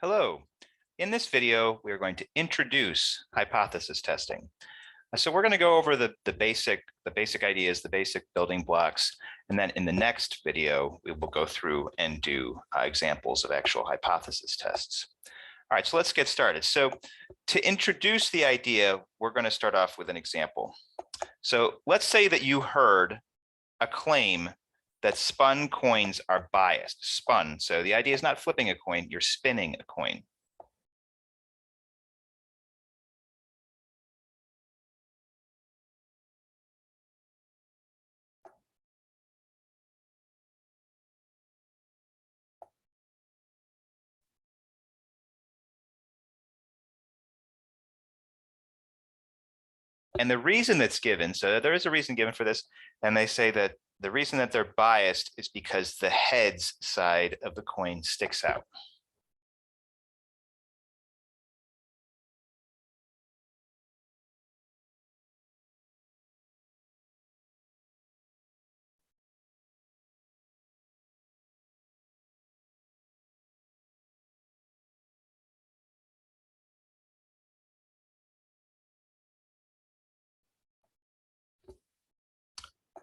Hello. In this video, we are going to introduce hypothesis testing. So we're going to go over the basic ideas, the basic building blocks, and then in the next video, we will go through and do examples of actual hypothesis tests. All right, so let's get started. So to introduce the idea, we're going to start off with an example. So let's say that you heard a claim that spun coins are biased. Spun. So the idea is not flipping a coin, you're spinning a coin. And the reason that's given, so there is a reason given for this, and they say that the reason that they're biased is because the heads side of the coin sticks out.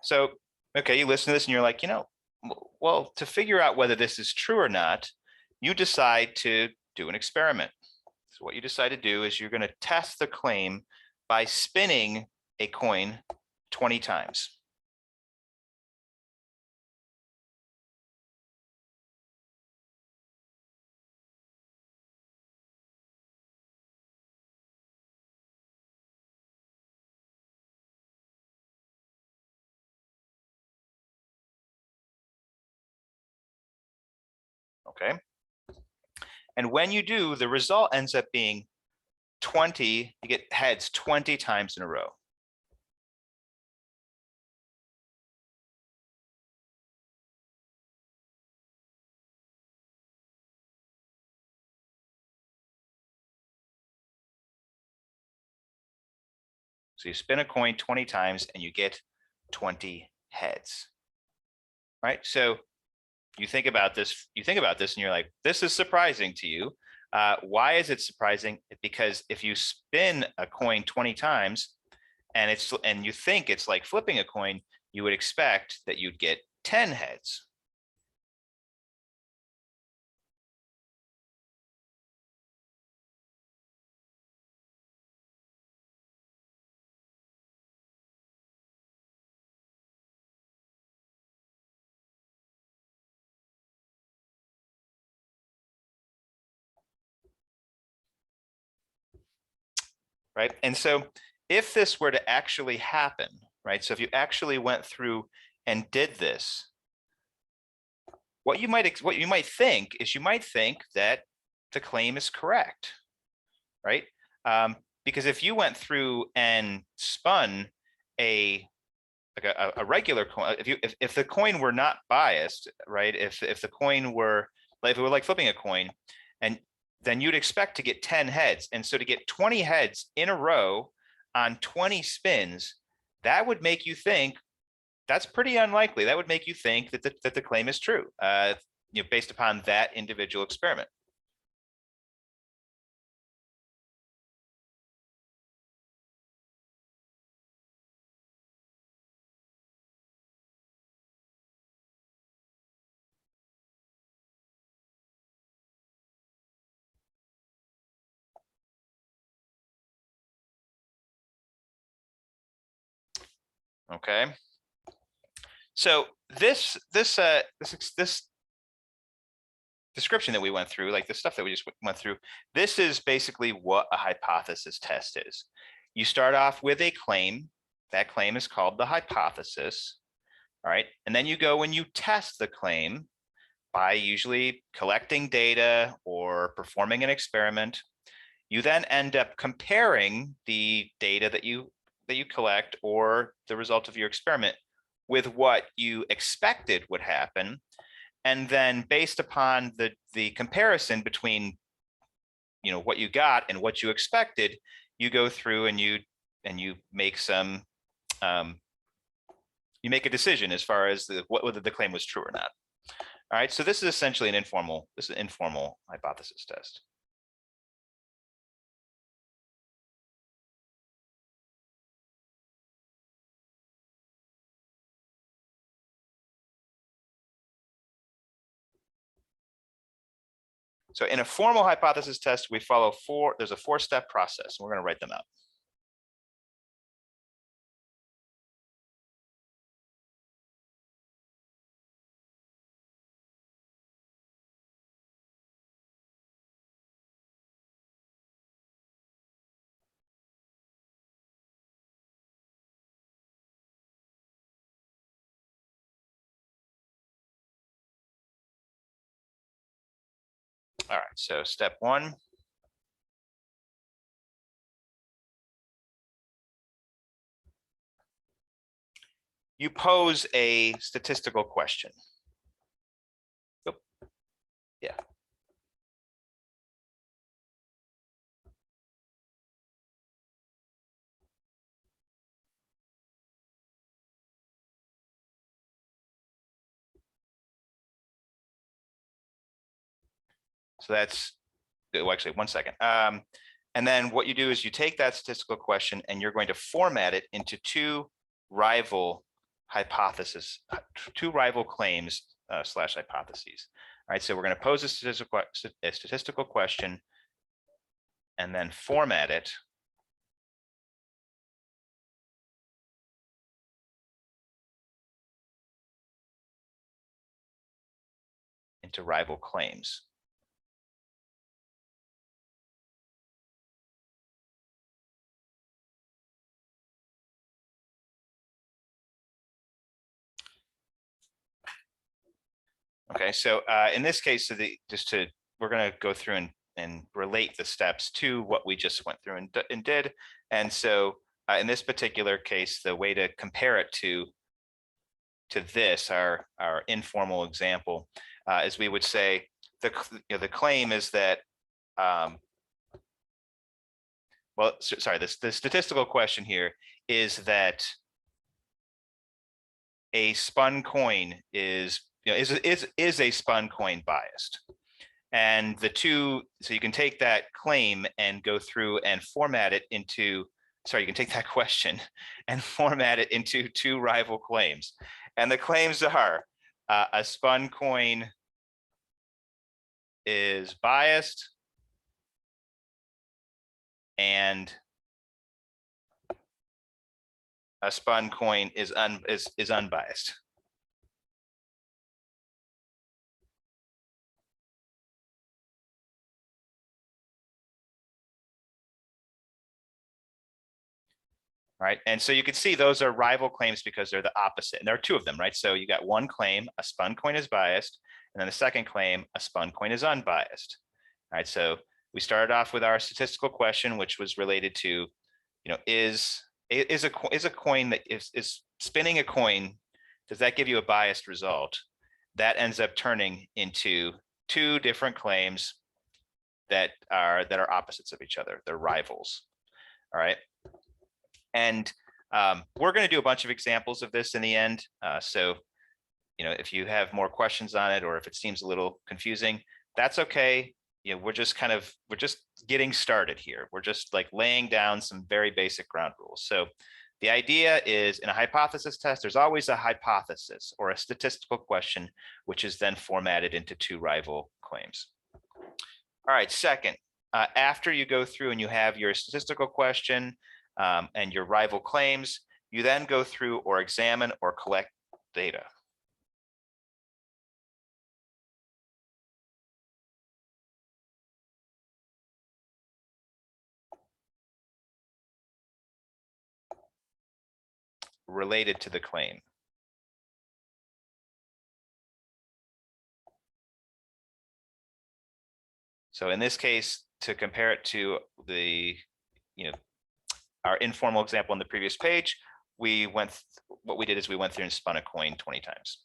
So, okay, you listen to this and you're like, well, to figure out whether this is true or not, you decide to do an experiment. So what you decide to do is you're going to test the claim by spinning a coin 20 times. Okay. And when you do, the result ends up being 20, you get heads 20 times in a row. So you spin a coin 20 times and you get 20 heads, right? So you think about this and you're like, this is surprising to you. Why is it surprising? Because if you spin a coin 20 times and you think it's like flipping a coin, you would expect that you'd get 10 heads. Right? And so if this were to actually happen, right? So if you actually went through and did this, what you might think is that the claim is correct, right? Because if you went through and spun a regular coin, if the coin were not biased, right? If the coin were, if it were like flipping a coin, and then you'd expect to get 10 heads. And so to get 20 heads in a row on 20 spins, that would make you think that's pretty unlikely. That would make you think that the claim is true, based upon that individual experiment. Okay. So this description that we went through, like the stuff that we just went through, this is basically what a hypothesis test is. You start off with a claim. That claim is called the hypothesis. All right. And then you go and you test the claim by usually collecting data or performing an experiment. You then end up comparing the data that you collect or the result of your experiment with what you expected would happen. And then based upon the comparison between what you got and what you expected, you go through and you make some you make a decision as far as whether the claim was true or not. All right, so this is essentially an informal hypothesis test. So in a formal hypothesis test, we follow there's a 4-step process. We're going to write them out. All right, so step 1. You pose a statistical question. Yeah. So that's, well, actually, 1 second. And then what you do is you take that statistical question and you're going to format it into two rival hypotheses, two rival claims slash hypotheses. All right, so we're going to pose a statistical question and then format it into rival claims. Okay, so in this case, so we're going to go through and relate the steps to what we just went through and did. And so in this particular case, the way to compare it to this, our informal example, is we would say the claim is that, well, sorry, the statistical question here is that a spun coin is a spun coin biased. And the two, so you can take that claim and go through and format it into, sorry, you can take that question and format it into two rival claims. And the claims are a spun coin is biased and a spun coin is unbiased. Right, and so you can see those are rival claims because they're the opposite, and there are two of them, right? So you got one claim, a spun coin is biased, and then the second claim, a spun coin is unbiased. All right, so we started off with our statistical question, which was related to, is a coin that is spinning a coin, does that give you a biased result? That ends up turning into two different claims that are opposites of each other. They're rivals. All right. And we're going to do a bunch of examples of this in the end. So, if you have more questions on it, or if it seems a little confusing, that's okay. We're just getting started here. We're just like laying down some very basic ground rules. So the idea is, in a hypothesis test, there's always a hypothesis or a statistical question, which is then formatted into two rival claims. All right, second, after you go through and you have your statistical question, and your rival claims, you then go through or examine or collect data. Related to the claim. So in this case, to compare it to the, our informal example on the previous page, what we did is we went through and spun a coin 20 times.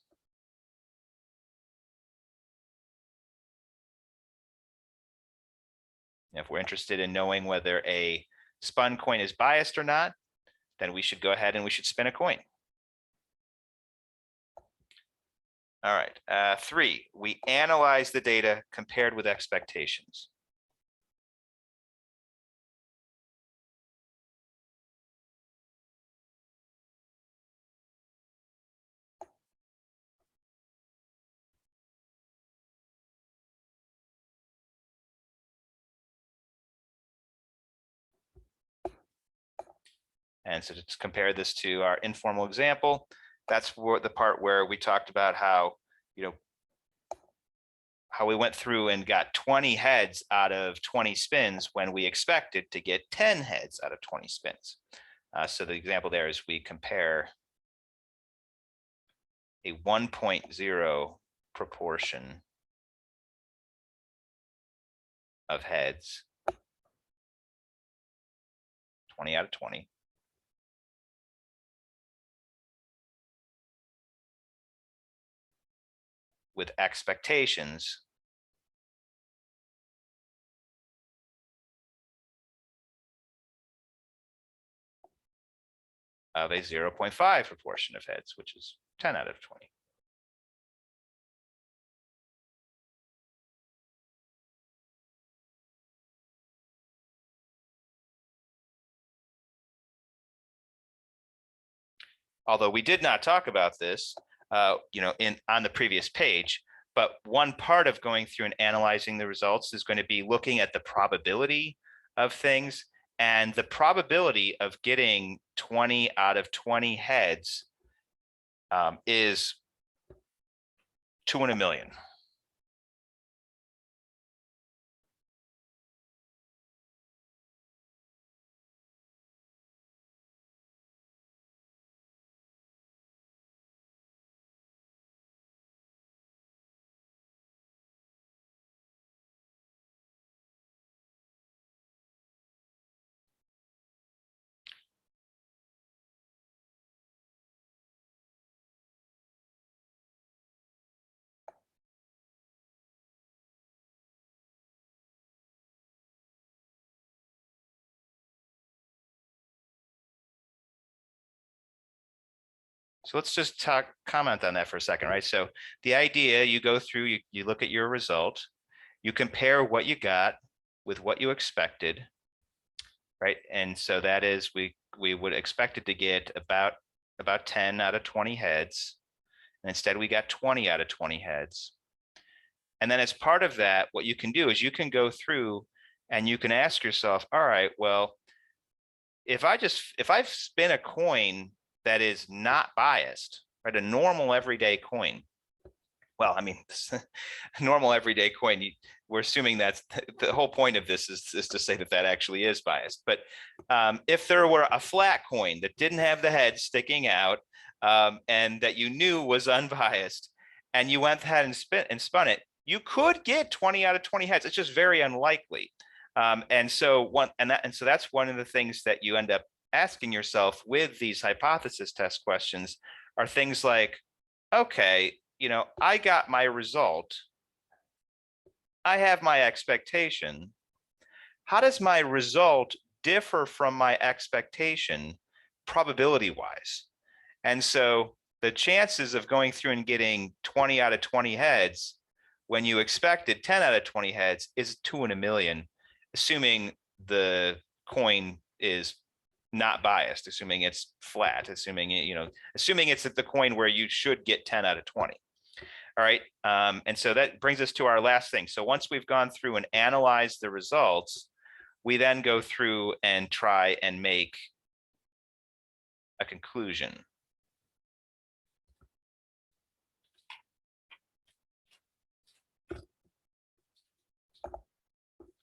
If we're interested in knowing whether a spun coin is biased or not, then we should go ahead and we should spin a coin. All right. 3, we analyze the data compared with expectations. And so to compare this to our informal example, that's the part where we talked about how, how we went through and got 20 heads out of 20 spins when we expected to get 10 heads out of 20 spins. So the example there is we compare a 1.0 proportion of heads, 20 out of 20, with expectations of a 0.5 proportion of heads, which is 10 out of 20. Although we did not talk about this, on the previous page, but one part of going through and analyzing the results is going to be looking at the probability of things, and the probability of getting 20 out of 20 heads is 2 in a million. So let's just comment on that for a second, right? So the idea, you go through, you look at your result, you compare what you got with what you expected, right? And so that is, we would expect it to get about 10 out of 20 heads, and instead we got 20 out of 20 heads. And then as part of that, what you can do is you can go through and you can ask yourself, all right, well, if I spin a coin that is not biased, right, a normal everyday coin. Well, I mean, normal everyday coin, we're assuming that's the whole point of this is to say that actually is biased. But if there were a flat coin that didn't have the head sticking out, and that you knew was unbiased, and you went ahead and spun it, you could get 20 out of 20 heads. It's just very unlikely. And so that's one of the things that you end up asking yourself with these hypothesis test questions are things like, okay, I got my result. I have my expectation. How does my result differ from my expectation probability wise? And so the chances of going through and getting 20 out of 20 heads when you expected 10 out of 20 heads is 2 in a million, assuming the coin is not biased, assuming it's flat, assuming it's the coin where you should get 10 out of 20. All right. And so that brings us to our last thing. So once we've gone through and analyzed the results, we then go through and try and make a conclusion.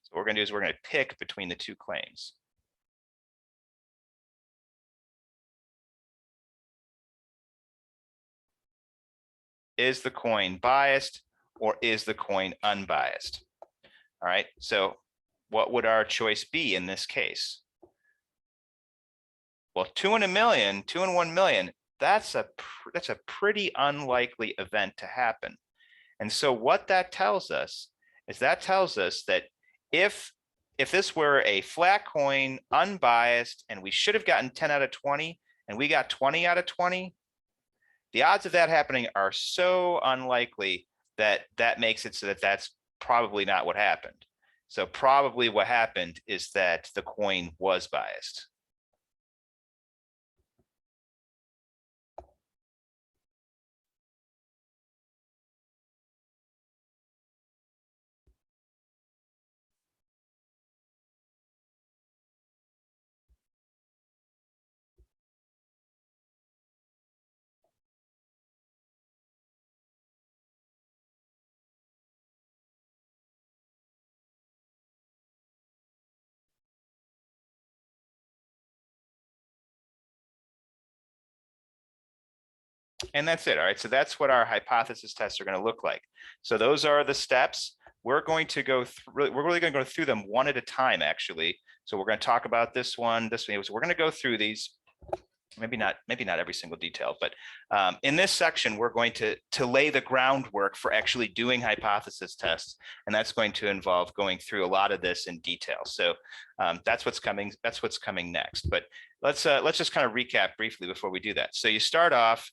So what we're going to do is we're going to pick between the two claims. Is the coin biased or is the coin unbiased? All right. So what would our choice be in this case? Well, 2 in a million, 2 in 1 million, that's a pretty unlikely event to happen. And so what that tells us is that if this were a flat coin, unbiased, and we should have gotten 10 out of 20, and we got 20 out of 20, the odds of that happening are so unlikely that that makes it so that that's probably not what happened. So probably what happened is that the coin was biased. And that's it. All right. So that's what our hypothesis tests are going to look like. So those are the steps. We're going to go through, we're really going to go through them one at a time, actually. So we're going to talk about this one, this one. So we're going to go through these. Maybe not every single detail, but in this section, we're going to lay the groundwork for actually doing hypothesis tests. And that's going to involve going through a lot of this in detail. So that's what's coming. That's what's coming next. But let's just kind of recap briefly before we do that. So you start off,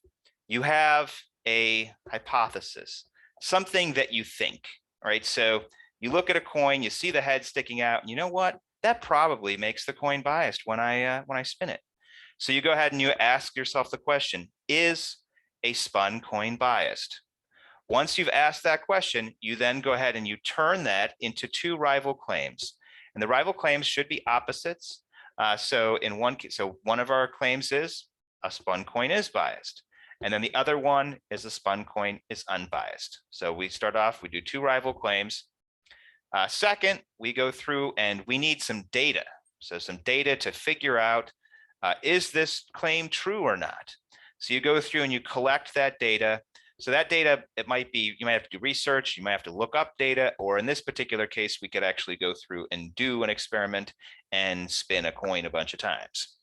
you have a hypothesis, something that you think, right? So you look at a coin, you see the head sticking out, and you know what? That probably makes the coin biased when I spin it. So you go ahead and you ask yourself the question, is a spun coin biased? Once you've asked that question, you then go ahead and you turn that into two rival claims. And the rival claims should be opposites. So one of our claims is a spun coin is biased. And then the other one is a spun coin is unbiased. So we start off, we do two rival claims. Second, we go through and we need some data. So some data to figure out, is this claim true or not? So you go through and you collect that data. So that data, it might be, you might have to do research, you might have to look up data, or in this particular case, we could actually go through and do an experiment and spin a coin a bunch of times.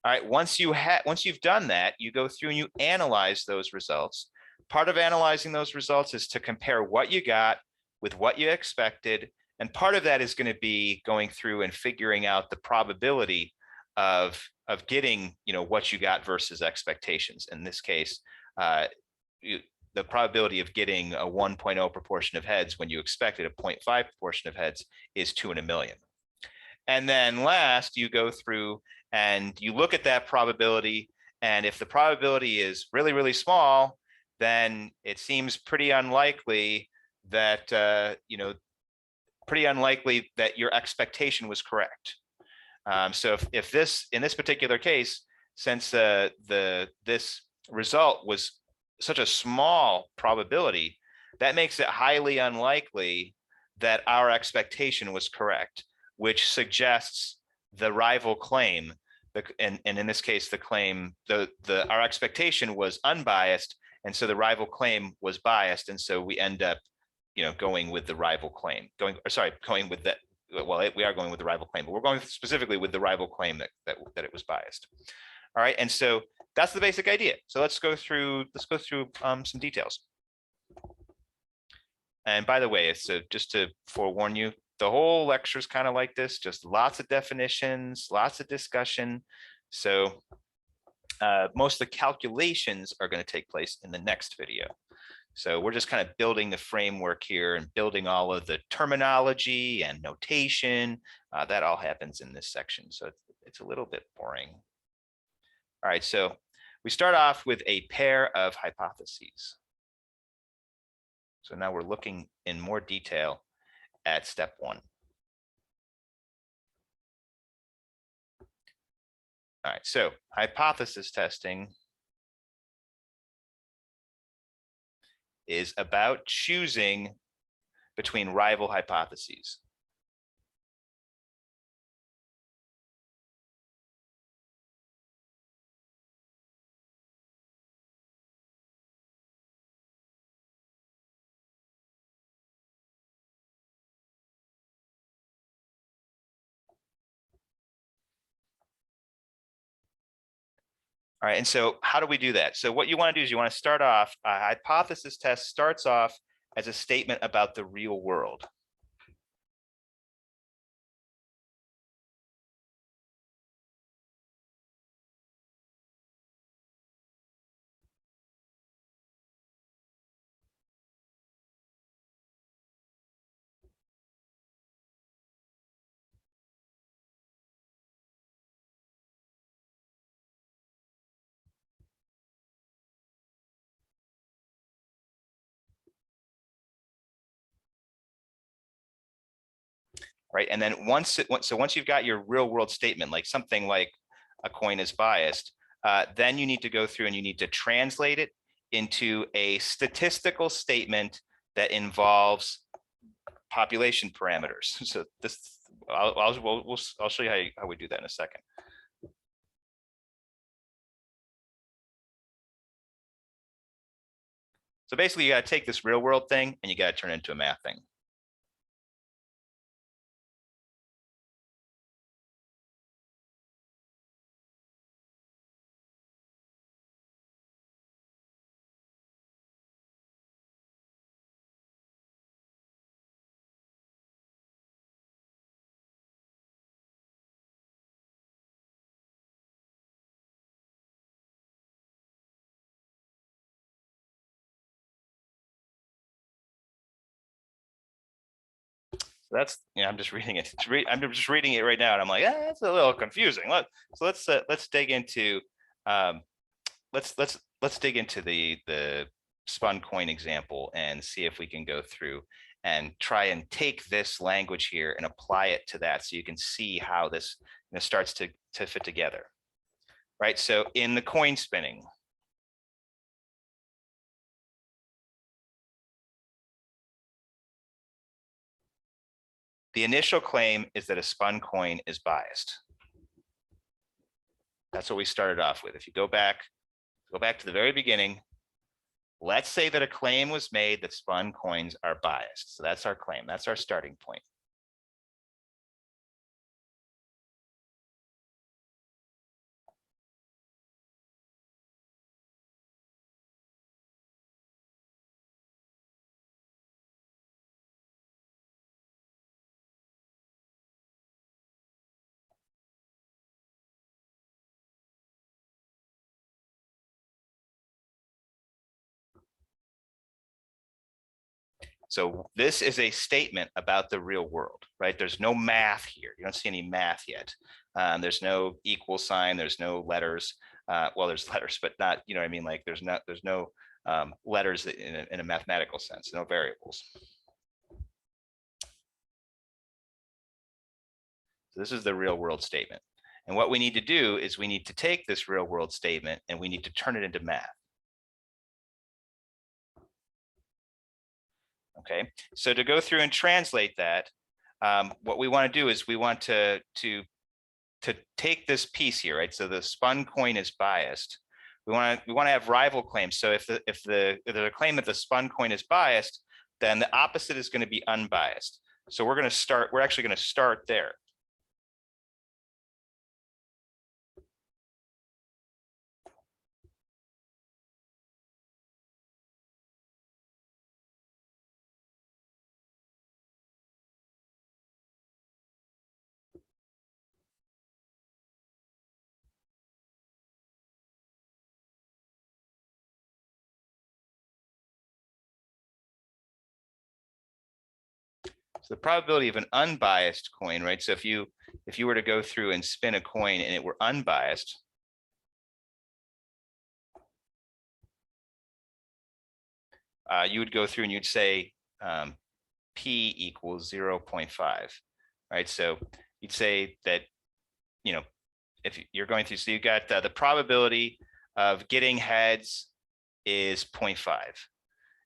All right, once you've done that, you go through and you analyze those results. Part of analyzing those results is to compare what you got with what you expected. And part of that is going to be going through and figuring out the probability of getting, what you got versus expectations. In this case, the probability of getting a 1.0 proportion of heads when you expected a 0.5 proportion of heads is 2 in a million. And then last, you go through and you look at that probability. And if the probability is really, really small, then it seems pretty unlikely that, your expectation was correct. So if this, in this particular case, since this result was such a small probability, that makes it highly unlikely that our expectation was correct, which suggests the rival claim, and in this case, the claim, our expectation was unbiased, and so the rival claim was biased, and so we end up, going with the rival claim, going with that. Well, we are going with the rival claim, but we're going specifically with the rival claim that it was biased. All right, and so that's the basic idea. So let's go through some details. And by the way, so just to forewarn you, the whole lecture is kind of like this, just lots of definitions, lots of discussion. So most of the calculations are going to take place in the next video. So we're just kind of building the framework here and building all of the terminology and notation. That all happens in this section. So it's a little bit boring. All right, so we start off with a pair of hypotheses. So now we're looking in more detail at step one. All right, so hypothesis testing is about choosing between rival hypotheses. All right, and so how do we do that? So what you want to do is you want to start off, a hypothesis test starts off as a statement about the real world. right? And then once you've got your real world statement, like something like a coin is biased, then you need to go through and you need to translate it into a statistical statement that involves population parameters. So this, I'll show you how we do that in a second. So basically, you got to take this real world thing and you got to turn it into a math thing. That's, I'm just reading it. I'm just reading it right now, and I'm like, that's a little confusing. Let's dig into let's dig into the spun coin example and see if we can go through and try and take this language here and apply it to that, so you can see how this starts to fit together, right? So in the coin spinning, the initial claim is that a spun coin is biased. That's what we started off with. If you go back to the very beginning, let's say that a claim was made that spun coins are biased. So that's our claim. That's our starting point. So this is a statement about the real world, right? There's no math here. You don't see any math yet. There's no equal sign. There's no letters. Well, there's letters, but not, you know what I mean? Like there's no letters in a mathematical sense, no variables. So this is the real world statement. And what we need to do is we need to take this real world statement and we need to turn it into math. Okay, so to go through and translate that, what we want to do is we want to take this piece here, right? So the spun coin is biased. We want to have rival claims. So if there's a claim that the spun coin is biased, then the opposite is going to be unbiased. So we're actually going to start there. So the probability of an unbiased coin, right? So if you were to go through and spin a coin and it were unbiased, you would go through and you'd say P equals 0.5, right? So you'd say that, if you're going through, so you got the probability of getting heads is 0.5.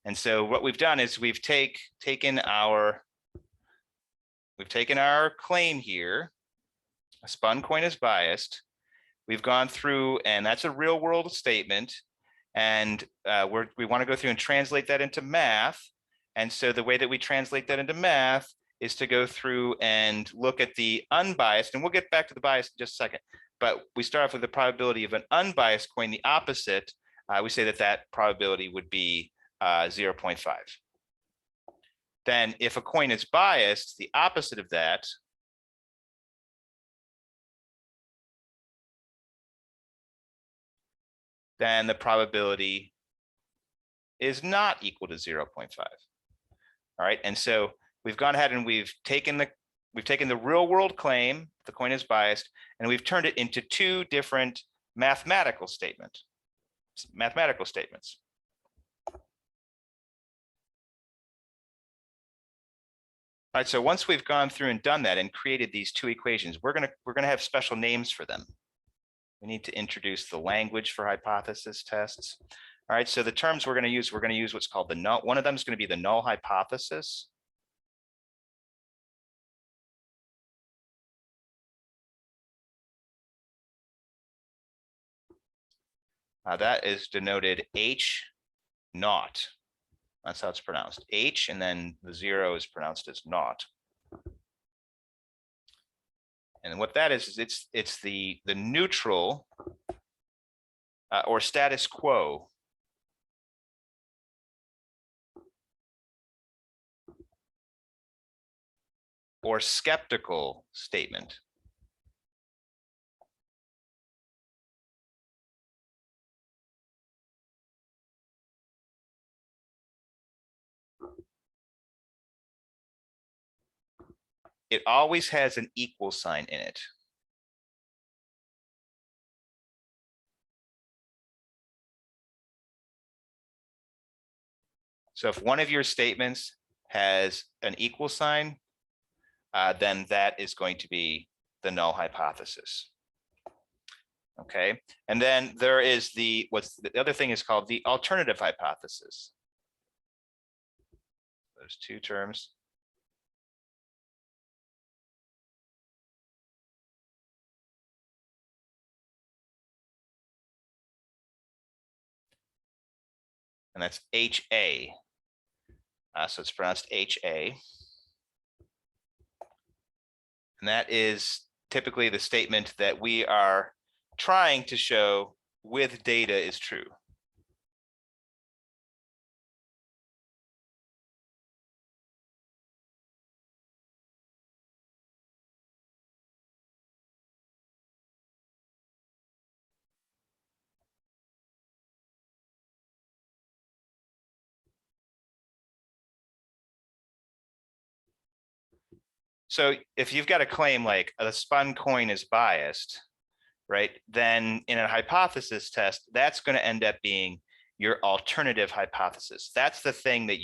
And so what we've done is we've taken our claim here, a spun coin is biased. We've gone through, and that's a real world statement. And we want to go through and translate that into math. And so the way that we translate that into math is to go through and look at the unbiased, and we'll get back to the bias in just a second. But we start off with the probability of an unbiased coin, the opposite. We say that probability would be 0.5. Then if a coin is biased, the opposite of that then the probability is not equal to 0.5. All right, and so we've gone ahead and we've taken the real world claim, the coin is biased, and we've turned it into two different mathematical statements. All right, so once we've gone through and done that and created these two equations, we're gonna have special names for them. We need to introduce the language for hypothesis tests. All right, so the terms we're gonna use what's called the null. One of them is gonna be the null hypothesis. That is denoted H naught. That's how it's pronounced. H, and then the 0 is pronounced as naught. And what that is it's the neutral or status quo or skeptical statement. It always has an equal sign in it. So if one of your statements has an equal sign, then that is going to be the null hypothesis. Okay, and then there is the other thing is called the alternative hypothesis. Those two terms. And that's HA. So it's pronounced HA. And that is typically the statement that we are trying to show with data is true. So if you've got a claim like a spun coin is biased, right, then in a hypothesis test, that's going to end up being your alternative hypothesis. That's the thing that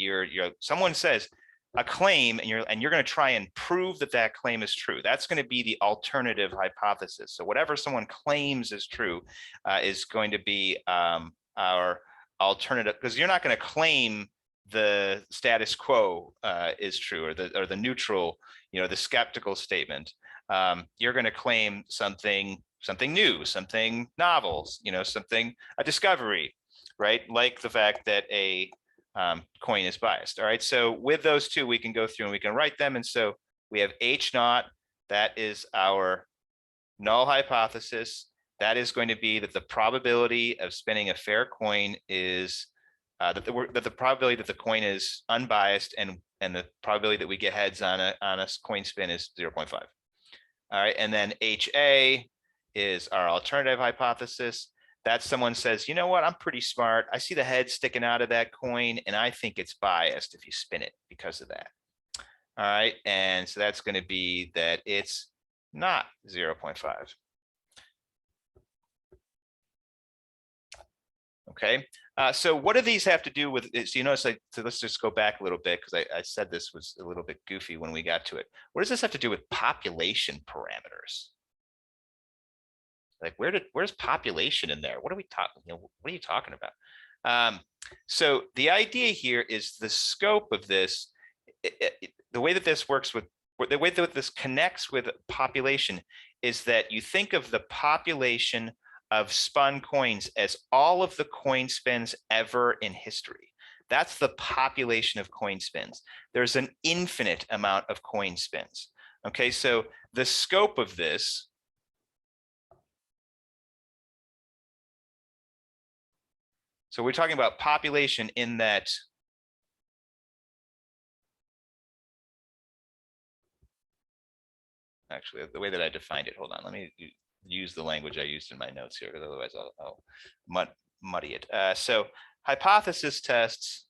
someone says a claim and you're going to try and prove that that claim is true. That's going to be the alternative hypothesis. So whatever someone claims is true is going to be our alternative, because you're not going to claim the status quo is true, or the neutral, the skeptical statement. You're going to claim something new, something novel, a discovery, right? Like the fact that a coin is biased. All right, so with those two, we can go through and we can write them. And so we have H naught, that is our null hypothesis. That is going to be that the probability of spinning a fair coin is that the probability that the coin is unbiased and the probability that we get heads on a coin spin is 0.5. All right, and then HA is our alternative hypothesis. That someone says, you know what, I'm pretty smart. I see the head sticking out of that coin, and I think it's biased if you spin it because of that. All right, and so that's going to be that it's not 0.5. Okay, so what do these have to do with, so you notice, so let's just go back a little bit, because I said this was a little bit goofy when we got to it. What does this have to do with population parameters? Like where's population in there? What are we talking? What are you talking about? So the idea here is the scope of this, the way that this works with, the way that this connects with population is that you think of the population of spun coins as all of the coin spins ever in history. That's the population of coin spins. There's an infinite amount of coin spins. Okay, so the scope of this, so we're talking about population in that actually the way that I defined it, hold on, let me use the language I used in my notes here, because otherwise I'll muddy it. So hypothesis tests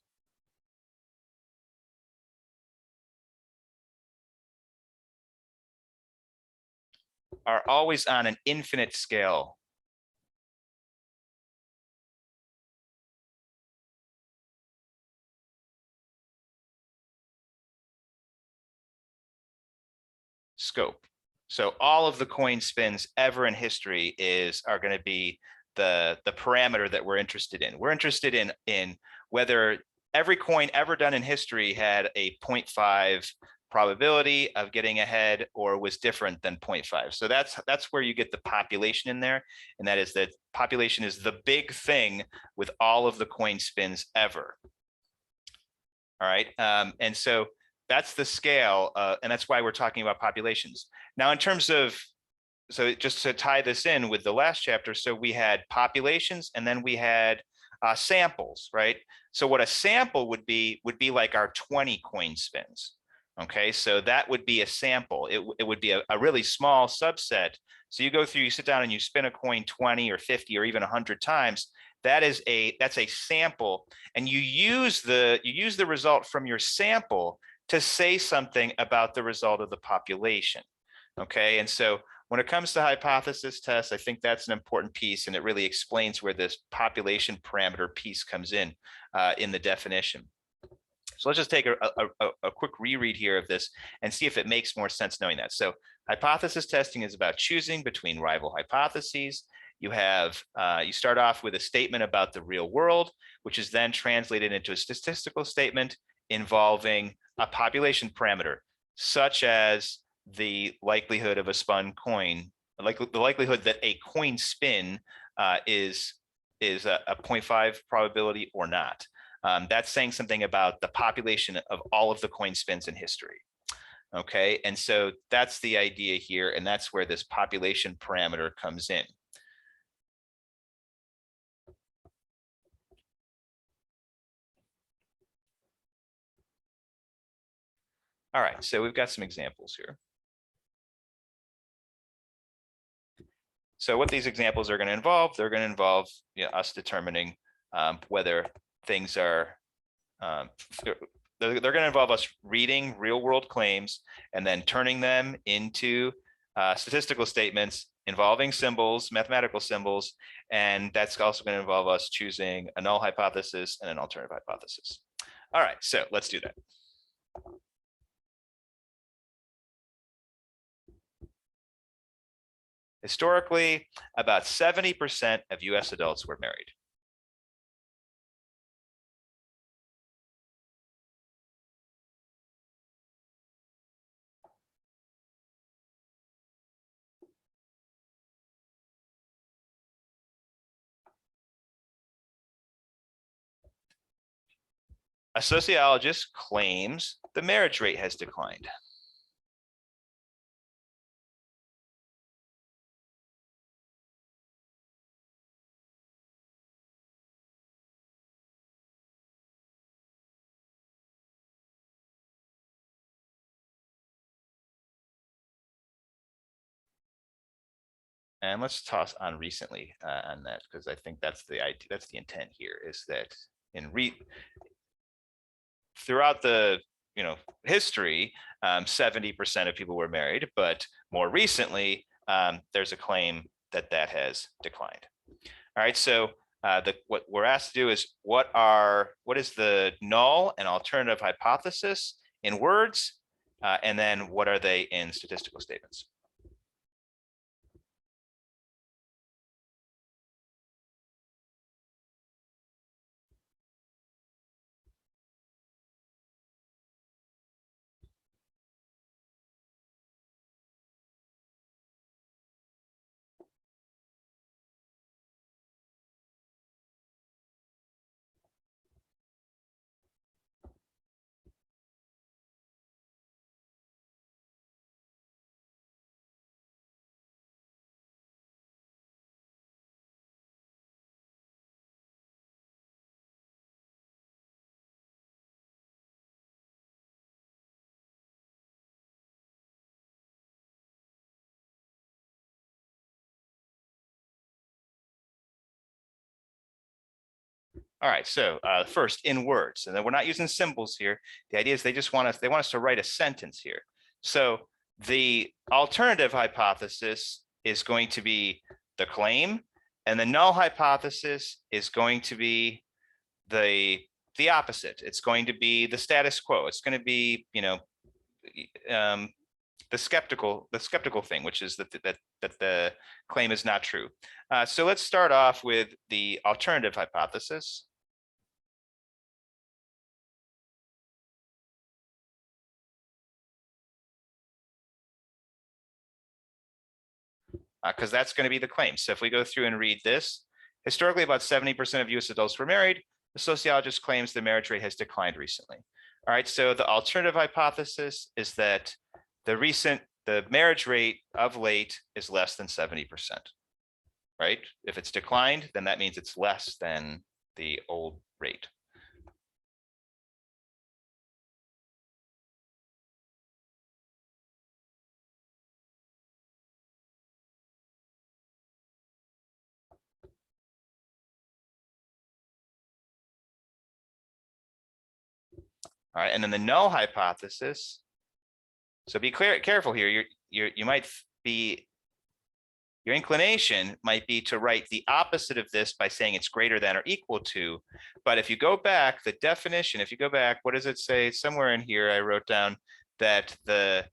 are always on an infinite scale. scope. So all of the coin spins ever in history are going to be the parameter that we're interested in. We're interested in whether every coin ever done in history had a 0.5 probability of getting ahead or was different than 0.5. So that's where you get the population in there. And that is that population is the big thing with all of the coin spins ever. All right. And so that's the scale. And that's why we're talking about populations. Now, in terms of, so just to tie this in with the last chapter, so we had populations and then we had samples, right? So what a sample would be like our 20 coin spins. Okay, so that would be a sample. It would be a really small subset. So you go through, you sit down and you spin a coin 20 or 50 or even 100 times. That's a sample, and you use the result from your sample to say something about the result of the population. Okay, and so when it comes to hypothesis tests, I think that's an important piece, and it really explains where this population parameter piece comes in the definition. So let's just take a quick reread here of this and see if it makes more sense knowing that. So hypothesis testing is about choosing between rival hypotheses. You start off with a statement about the real world, which is then translated into a statistical statement involving a population parameter, such as the likelihood of a spun coin, like the likelihood that a coin spin is a 0.5 probability or not. That's saying something about the population of all of the coin spins in history. Okay, and so that's the idea here, and that's where this population parameter comes in. All right, so we've got some examples here. So what these examples are going to involve, they're going to involve us determining whether things are, they're going to involve us reading real world claims and then turning them into statistical statements involving symbols, mathematical symbols, and that's also going to involve us choosing a null hypothesis and an alternative hypothesis. All right, so let's do that. Historically, about 70% of US adults were married. A sociologist claims the marriage rate has declined. And let's toss on recently on that, because I think that's the idea, that's the intent here, is that throughout the history, 70% of people were married, but more recently, there's a claim that has declined. All right, so what we're asked to do is what is the null and alternative hypothesis in words, and then what are they in statistical statements? All right, so first in words, and then we're not using symbols here. The idea is they want us to write a sentence here. So the alternative hypothesis is going to be the claim, and the null hypothesis is going to be the opposite. It's going to be the status quo. It's going to be the skeptical thing, which is that the claim is not true. So let's start off with the alternative hypothesis. Because that's going to be the claim. So if we go through and read this, historically about 70% of US adults were married. The sociologist claims the marriage rate has declined recently. All right, so the alternative hypothesis is that the marriage rate of late is less than 70%, right? If it's declined, then that means it's less than the old rate. All right, and then the null hypothesis. So be careful here. You might be, your inclination might be to write the opposite of this by saying it's greater than or equal to. But if you go back, the definition, if you go back, what does it say? Somewhere in here, I wrote down that the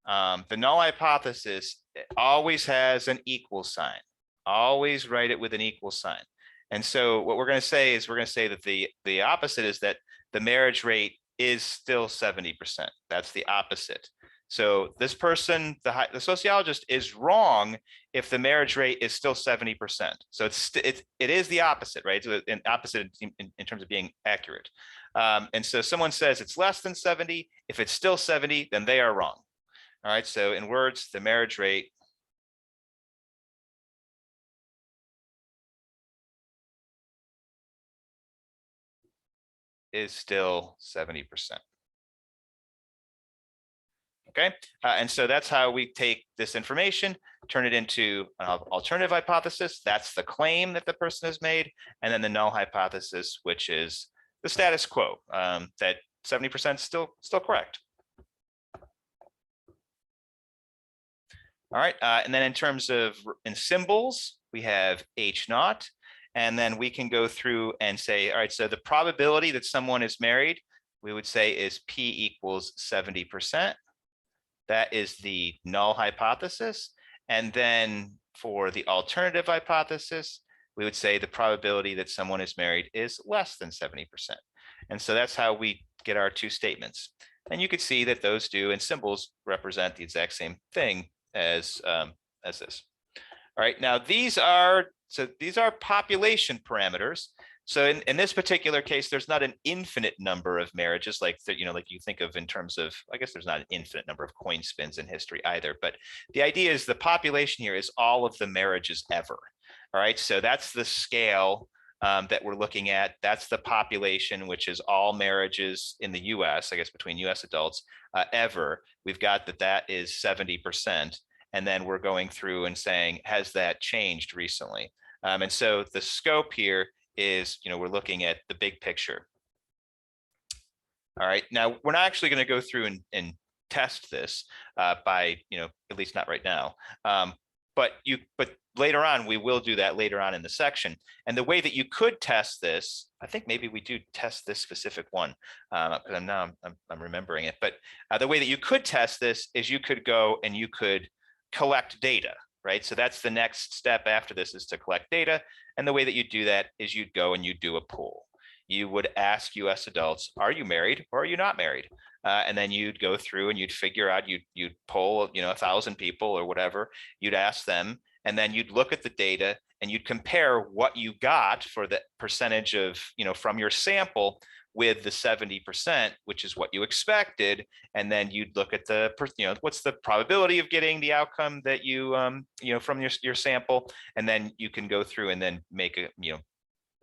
null hypothesis always has an equal sign. Always write it with an equal sign. And so what we're going to say is we're going to say that the opposite is that the marriage rate is still 70%. That's the opposite. So this person, the sociologist, is wrong if the marriage rate is still 70%. So it is the opposite, right? So an opposite in terms of being accurate. And so someone says it's less than 70. If it's still 70, then they are wrong. All right. So in words, the marriage rate is still 70%. Okay, and so that's how we take this information, turn it into an alternative hypothesis. That's the claim that the person has made, and then the null hypothesis, which is the status quo, that 70% still correct. All right, and then in terms of in symbols, we have H naught, and then we can go through and say, all right, so the probability that someone is married, we would say is P equals 70%. That is the null hypothesis. And then for the alternative hypothesis, we would say the probability that someone is married is less than 70%. And so that's how we get our two statements. And you could see that those do, and symbols represent the exact same thing as this. All right, now these are population parameters. So in this particular case, there's not an infinite number of marriages like like you think of in terms of, I guess there's not an infinite number of coin spins in history either. But the idea is the population here is all of the marriages ever. All right, so that's the scale that we're looking at. That's the population, which is all marriages in the US, I guess between US adults ever. We've got that is 70%. And then we're going through and saying, has that changed recently? And so the scope here is, we're looking at the big picture. All right, now we're not actually going to go through and test this by, at least not right now. But later on, we will do that later on in the section. And the way that you could test this, I think maybe we do test this specific one, because I'm remembering it. But the way that you could test this is you could go and you could collect data, right? So that's the next step after this, is to collect data. And the way that you do that is you'd go and you do a poll. You would ask US adults, are you married or are you not married? And then you'd go through and you'd figure out, you'd poll 1,000 people or whatever, you'd ask them, and then you'd look at the data and you'd compare what you got for the percentage of, from your sample with the 70%, which is what you expected. And then you'd look at the, what's the probability of getting the outcome that you, from your sample. And then you can go through and then make a,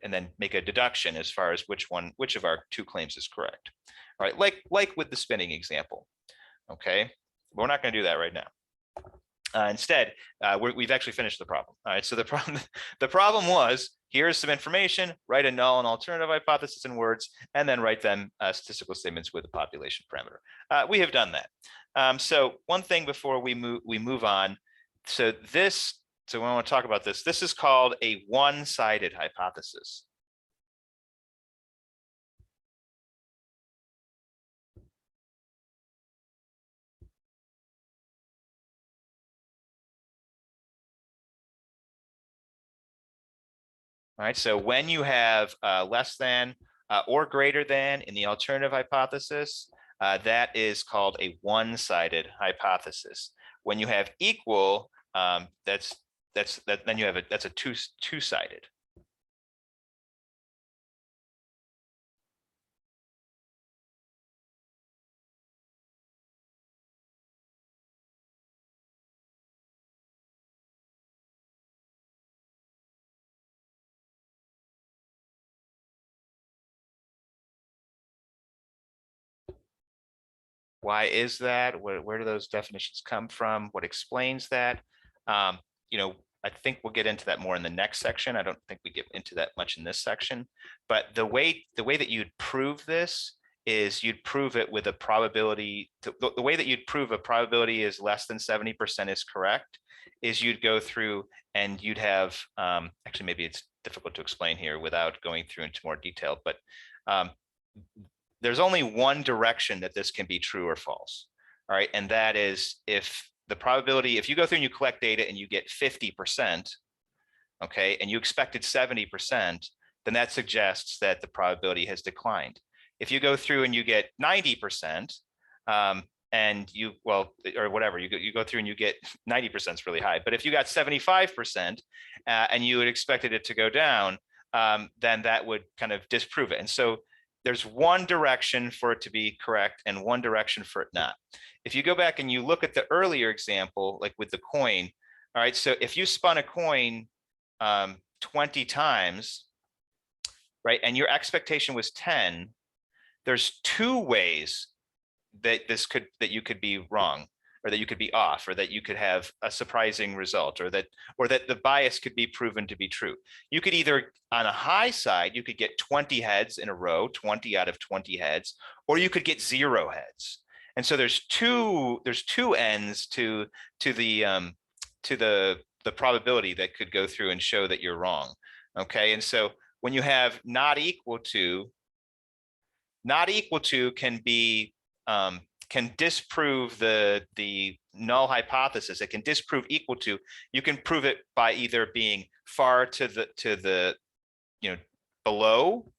and then make a deduction as far as which of our two claims is correct. All right, like with the spinning example. Okay, but we're not going to do that right now. Instead, we've actually finished the problem. All right, so the problem was, here's some information, write a null and alternative hypothesis in words, and then write them statistical statements with a population parameter. We have done that. So one thing before we move on, so when I want to talk about this, this is called a one-sided hypothesis. All right, so when you have less than or greater than in the alternative hypothesis, that is called a one-sided hypothesis. When you have equal, then you have that's a two-sided. Why is that? Where do those definitions come from? What explains that? Um, you know, I think we'll get into that more in the next section. I don't think we get into that much in this section, but the way that you'd prove this is you'd prove it with a probability. The way that you'd prove a probability is less than 70% is correct is you'd go through and you'd have, actually, maybe it's difficult to explain here without going through into more detail, but there's only one direction that this can be true or false. All right. And that is if the probability, if you go through and you collect data and you get 50%, okay, and you expected 70%, then that suggests that the probability has declined. If you go through and you get 90%, and you, well, or whatever, you go through and you get 90% is really high. But if you got 75% and you had expected it to go down, then that would kind of disprove it. And so there's one direction for it to be correct and one direction for it not. If you go back and you look at the earlier example, like with the coin, all right, so if you spun a coin 20 times, right, and your expectation was 10, there's two ways that you could be wrong, or that you could be off, or that you could have a surprising result, or that the bias could be proven to be true. You could either, on a high side, you could get 20 heads in a row, 20 out of 20 heads, or you could get 0 heads. And so there's two ends to the probability that could go through and show that you're wrong. Okay, and so when you have not equal to can be can disprove the null hypothesis. It can disprove equal to. You can prove it by either being far to the below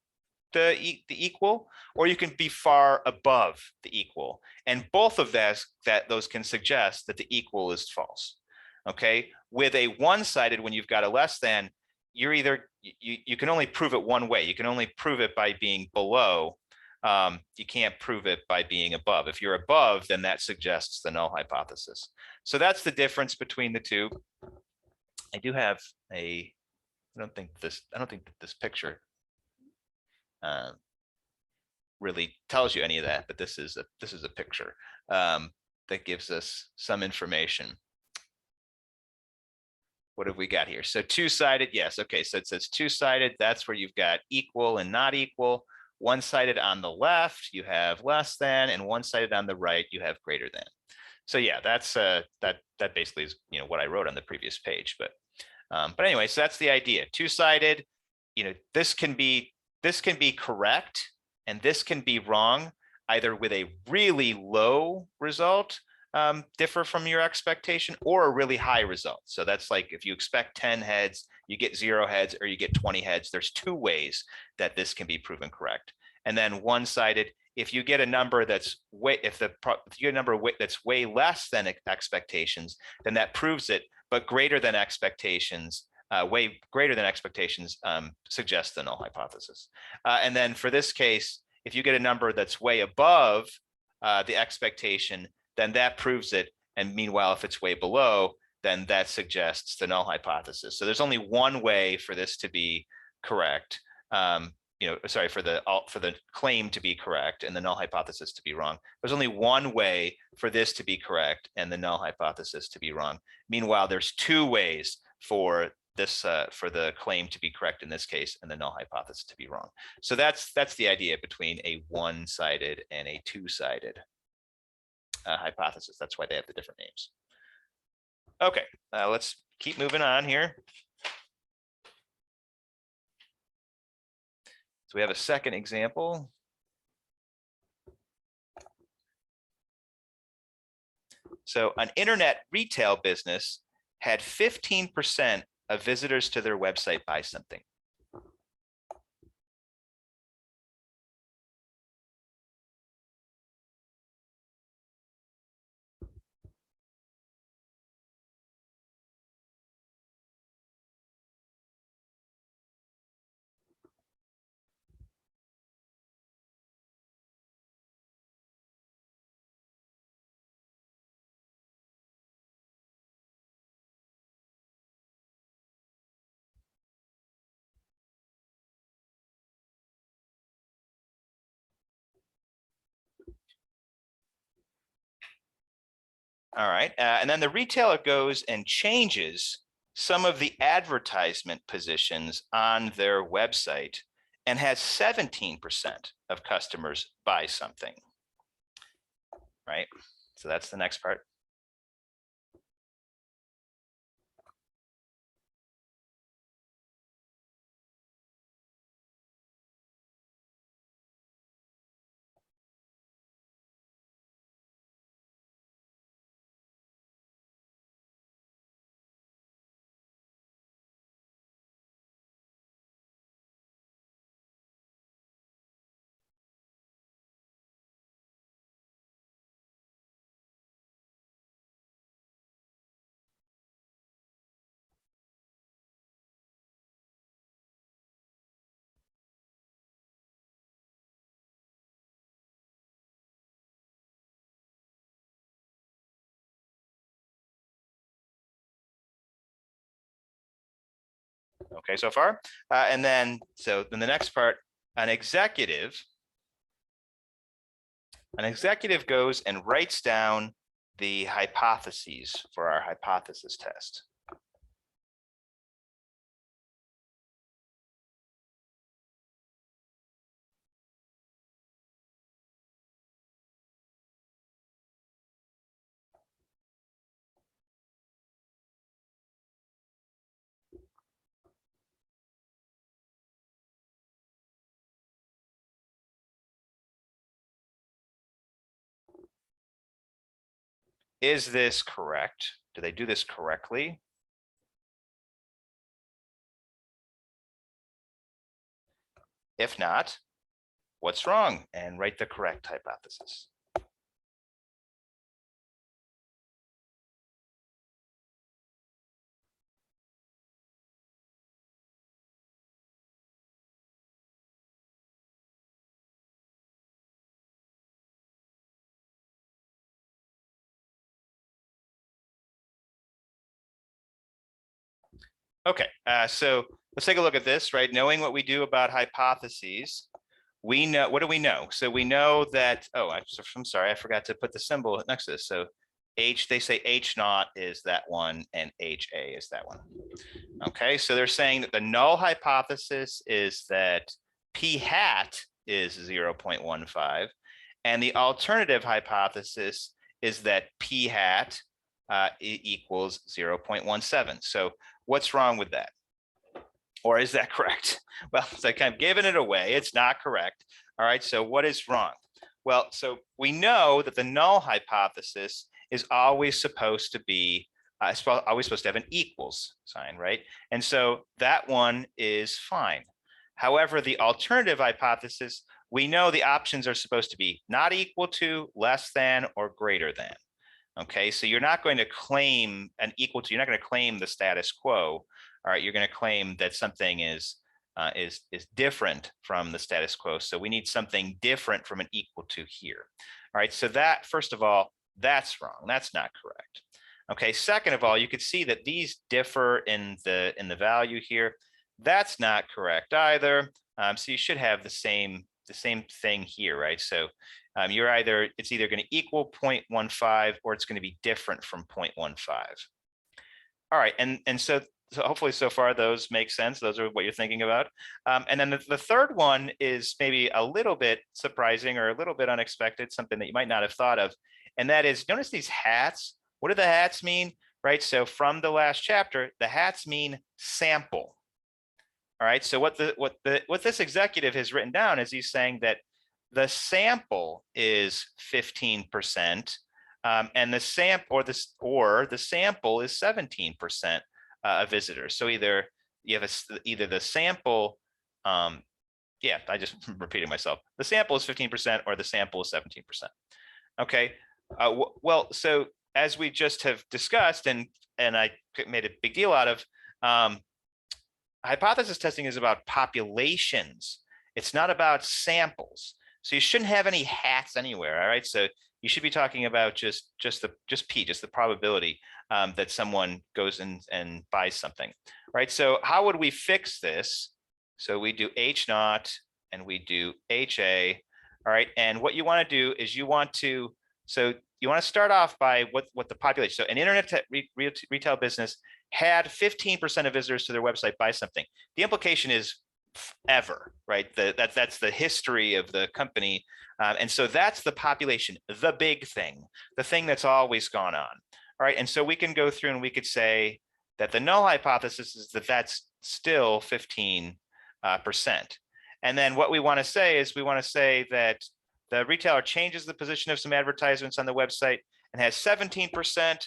the equal, or you can be far above the equal. And both of those can suggest that the equal is false. Okay, with a one-sided, when you've got a less than, you're either you can only prove it one way. You can only prove it by being below. You can't prove it by being above. If you're above, then that suggests the null hypothesis. So that's the difference between the two. I do have I don't think that this picture really tells you any of that, but this is a picture that gives us some information. What have we got here? So two-sided, yes. Okay, so it says two-sided. That's where you've got equal and not equal. One-sided on the left, you have less than, and one-sided on the right, you have greater than. So yeah, that's that basically is what I wrote on the previous page. But anyway, so that's the idea. Two-sided, this can be correct and this can be wrong, either with a really low result, differ from your expectation, or a really high result. So that's like if you expect 10 heads, you get 0 heads, or you get 20 heads. There's two ways that this can be proven correct. And then one-sided, if you get a number that's if you get a number that's way less than expectations, then that proves it. But greater than expectations, way greater than expectations, suggests the null hypothesis. And then for this case, if you get a number that's way above the expectation, then that proves it. And meanwhile, if it's way below, then that suggests the null hypothesis. So there's only one way for this to be correct. Sorry, for the claim to be correct and the null hypothesis to be wrong. There's only one way for this to be correct and the null hypothesis to be wrong. Meanwhile, there's two ways for this for the claim to be correct in this case and the null hypothesis to be wrong. So that's the idea between a one-sided and a two-sided hypothesis. That's why they have the different names. Okay, let's keep moving on here. So we have a second example. So an internet retail business had 15% of visitors to their website buy something. All right. And then the retailer goes and changes some of the advertisement positions on their website and has 17% of customers buy something. Right. So that's the next part. Okay, so far. And then, so then the next part, an executive goes and writes down the hypotheses for our hypothesis test. Is this correct? Do they do this correctly? If not, what's wrong? And write the correct hypothesis. Okay, so let's take a look at this, right? Knowing what we do about hypotheses, we know, what do we know? So we know that, oh, I'm sorry, I forgot to put the symbol next to this. So H, they say H naught is that one and HA is that one. Okay, so they're saying that the null hypothesis is that P hat is 0.15, and the alternative hypothesis is that P hat equals 0.17. So what's wrong with that? Or is that correct? Well, so I kind of given it away. It's not correct. All right, so what is wrong? Well, so we know that the null hypothesis is always supposed to be always supposed to have an equals sign, right? And so that one is fine. However, the alternative hypothesis, we know the options are supposed to be not equal to, less than, or greater than. Okay, so you're not going to claim an equal to, you're not going to claim the status quo. All right, you're going to claim that something is different from the status quo. So we need something different from an equal to here. All right, so that, first of all, that's wrong. That's not correct. Okay, second of all, you could see that these differ in the value here. That's not correct either. So you should have the same thing here, right? So you're it's either going to equal 0.15 or it's going to be different from 0.15. All right, and so hopefully so far those make sense. Those are what you're thinking about. And then the third one is maybe a little bit surprising or a little bit unexpected, something that you might not have thought of. And that is, notice these hats. What do the hats mean? Right, so from the last chapter, the hats mean sample. All right, so what this executive has written down is he's saying that the sample is 15%, and the sample the sample is 17% of visitors. So either you have either the sample, yeah, I just repeated myself. The sample is 15% or the sample is 17%. Okay, well, so as we just have discussed, and I made a big deal out of, hypothesis testing is about populations. It's not about samples. So you shouldn't have any hats anywhere. All right. So you should be talking about just P, just the probability that someone goes and buys something. Right. So how would we fix this? So we do H naught and we do HA. All right. And what you want to do is you want to So you want to start off by what the population. So an internet retail business had 15% of visitors to their website buy something. The implication is ever, right? That's the history of the company. And so that's the population, the big thing, the thing that's always gone on. All right. And so we can go through and we could say that the null hypothesis is that that's still 15%. And then what we want to say is we want to say that the retailer changes the position of some advertisements on the website and has 17%.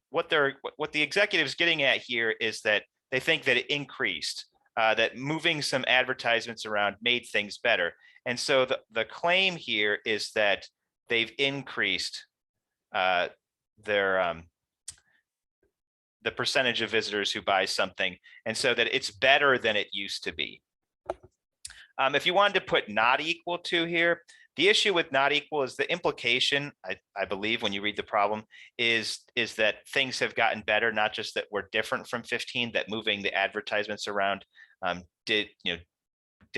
What the executive's getting at here is that they think that it increased, that moving some advertisements around made things better. And so the claim here is that they've increased the percentage of visitors who buy something, and so that it's better than it used to be. If you wanted to put not equal to here, the issue with not equal is the implication, I believe, when you read the problem, is that things have gotten better, not just that we're different from 15, that moving the advertisements around did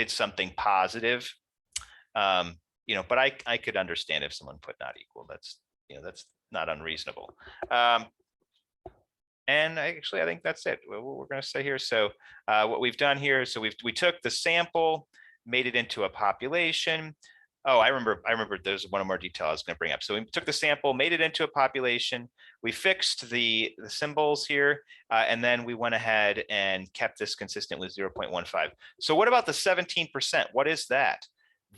something positive. But I could understand if someone put not equal. That's not unreasonable. And I think that's it. What we're going to say here. So what we've done here, so we took the sample, made it into a population. Oh, I remember there's one more detail I was going to bring up. So we took the sample, made it into a population. We fixed the symbols here, and then we went ahead and kept this consistent with 0.15. So what about the 17%? What is that?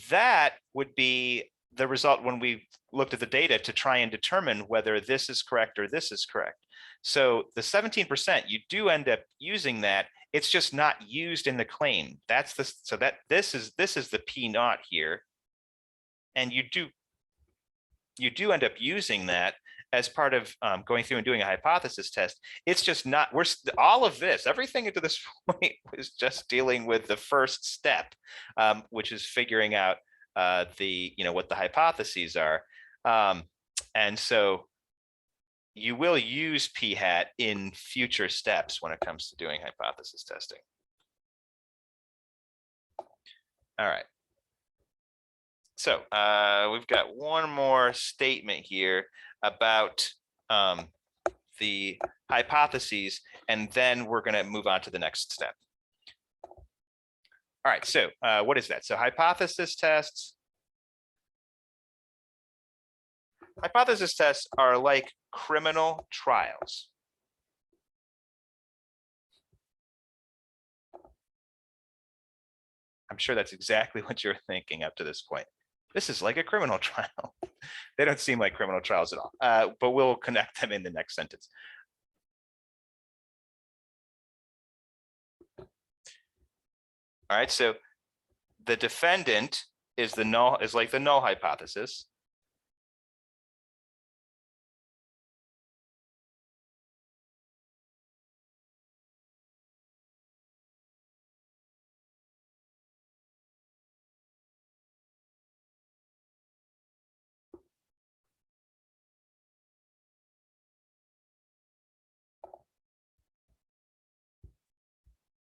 That would be the result when we looked at the data to try and determine whether this is correct or this is correct. So the 17%, you do end up using that. It's just not used in the claim. That's the so that this is the P naught here, and you do end up using that as part of going through and doing a hypothesis test. It's just not, all of this, everything to this point was just dealing with the first step, which is figuring out what the hypotheses are. And so you will use p hat in future steps when it comes to doing hypothesis testing. All right. So we've got one more statement here about the hypotheses, and then we're going to move on to the next step. All right, so what is that? So hypothesis tests. Hypothesis tests are like criminal trials. I'm sure that's exactly what you're thinking up to this point. This is like a criminal trial. They don't seem like criminal trials at all, but we'll connect them in the next sentence. All right, so the defendant is like the null hypothesis.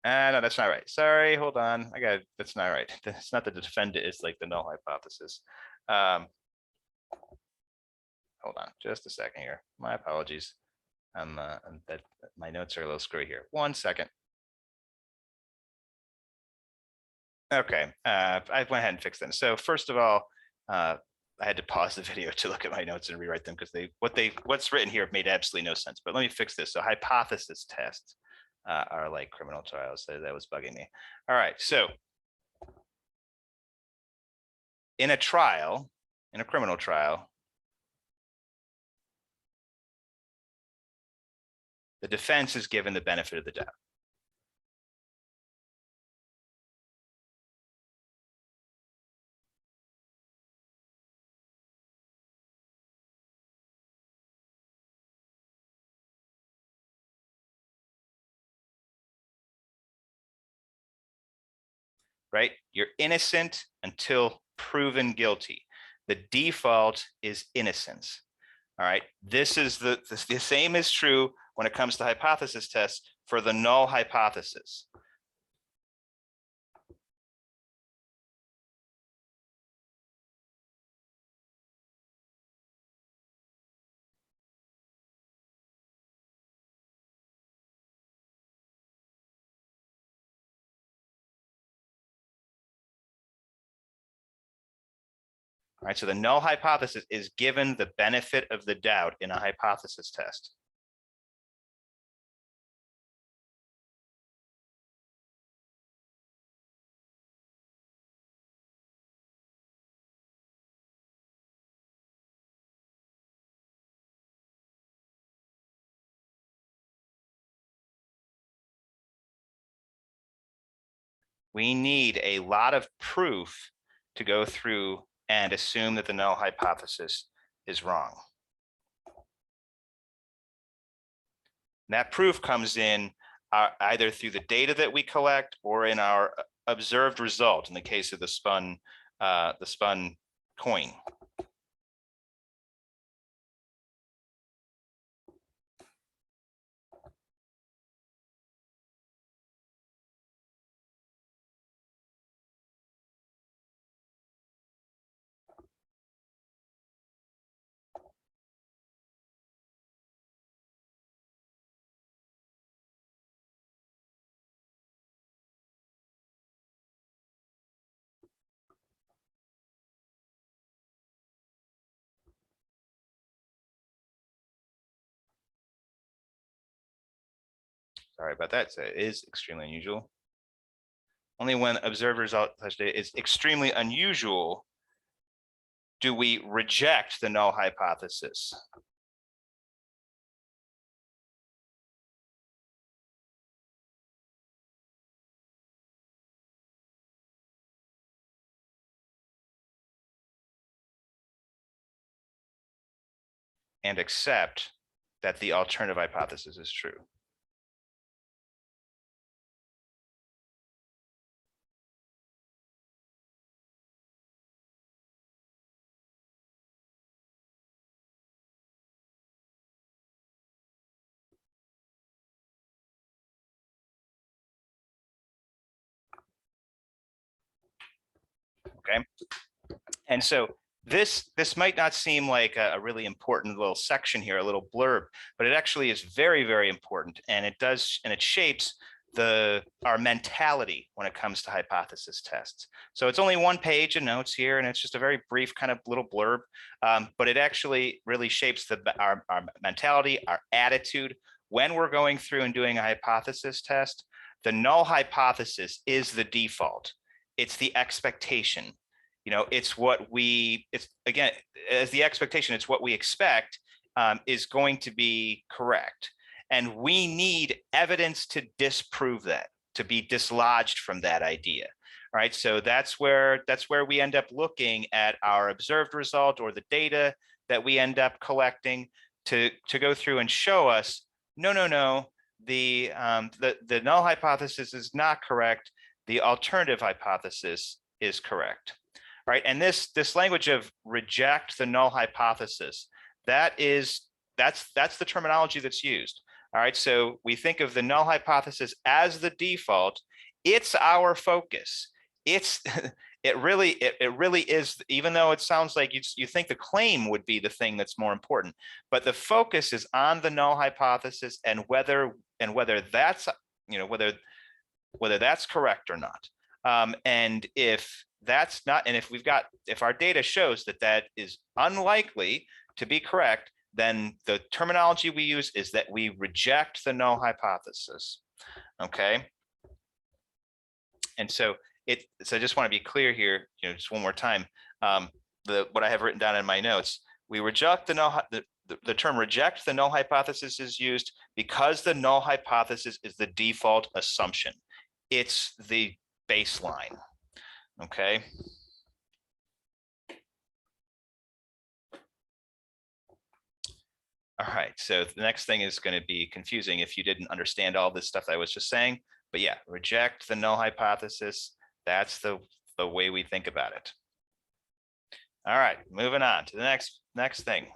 No, that's not right. Sorry, hold on. That's not right. That's not the defendant, it's like the null hypothesis. Hold on just a second here. My apologies. My notes are a little screwy here. 1 second. Okay, I went ahead and fixed them. So first of all, I had to pause the video to look at my notes and rewrite them because what's written here made absolutely no sense. But let me fix this. So hypothesis tests are like criminal trials. So that was bugging me. All right, so in a criminal trial, the defense is given the benefit of the doubt. Right? You're innocent until proven guilty. The default is innocence. All right. This is the same is true when it comes to hypothesis tests for the null hypothesis. right? So the null hypothesis is given the benefit of the doubt in a hypothesis test. We need a lot of proof to go through and assume that the null hypothesis is wrong. And that proof comes in either through the data that we collect or in our observed result in the case of the spun coin. Sorry about that. So it is extremely unusual. Only when observed result is extremely unusual do we reject the null hypothesis. And accept that the alternative hypothesis is true. Okay. And so this might not seem like a really important little section here, a little blurb, but it actually is very, very important. And it shapes our mentality when it comes to hypothesis tests. So it's only one page of notes here, and it's just a very brief kind of little blurb, but it actually really shapes our mentality, our attitude when we're going through and doing a hypothesis test. The null hypothesis is the default. It's the expectation. It's what it's again, as the expectation, it's what we expect is going to be correct. And we need evidence to disprove that, to be dislodged from that idea. Right. So that's where we end up looking at our observed result or the data that we end up collecting to go through and show us, no, the null hypothesis is not correct. The alternative hypothesis is correct. Right. And this language of reject the null hypothesis, that's the terminology that's used. All right. So we think of the null hypothesis as the default. It's our focus. It really is, even though it sounds like you think the claim would be the thing that's more important, but the focus is on the null hypothesis and whether that's, whether that's correct or not. And if that's not, and if our data shows that is unlikely to be correct, then the terminology we use is that we reject the null hypothesis. Okay. And so I just want to be clear here, just one more time, what I have written down in my notes, we reject the term reject the null hypothesis is used because the null hypothesis is the default assumption. It's the baseline. Okay. All right. So the next thing is going to be confusing if you didn't understand all this stuff I was just saying. But yeah, reject the null hypothesis. That's the way we think about it. All right, moving on to the next thing.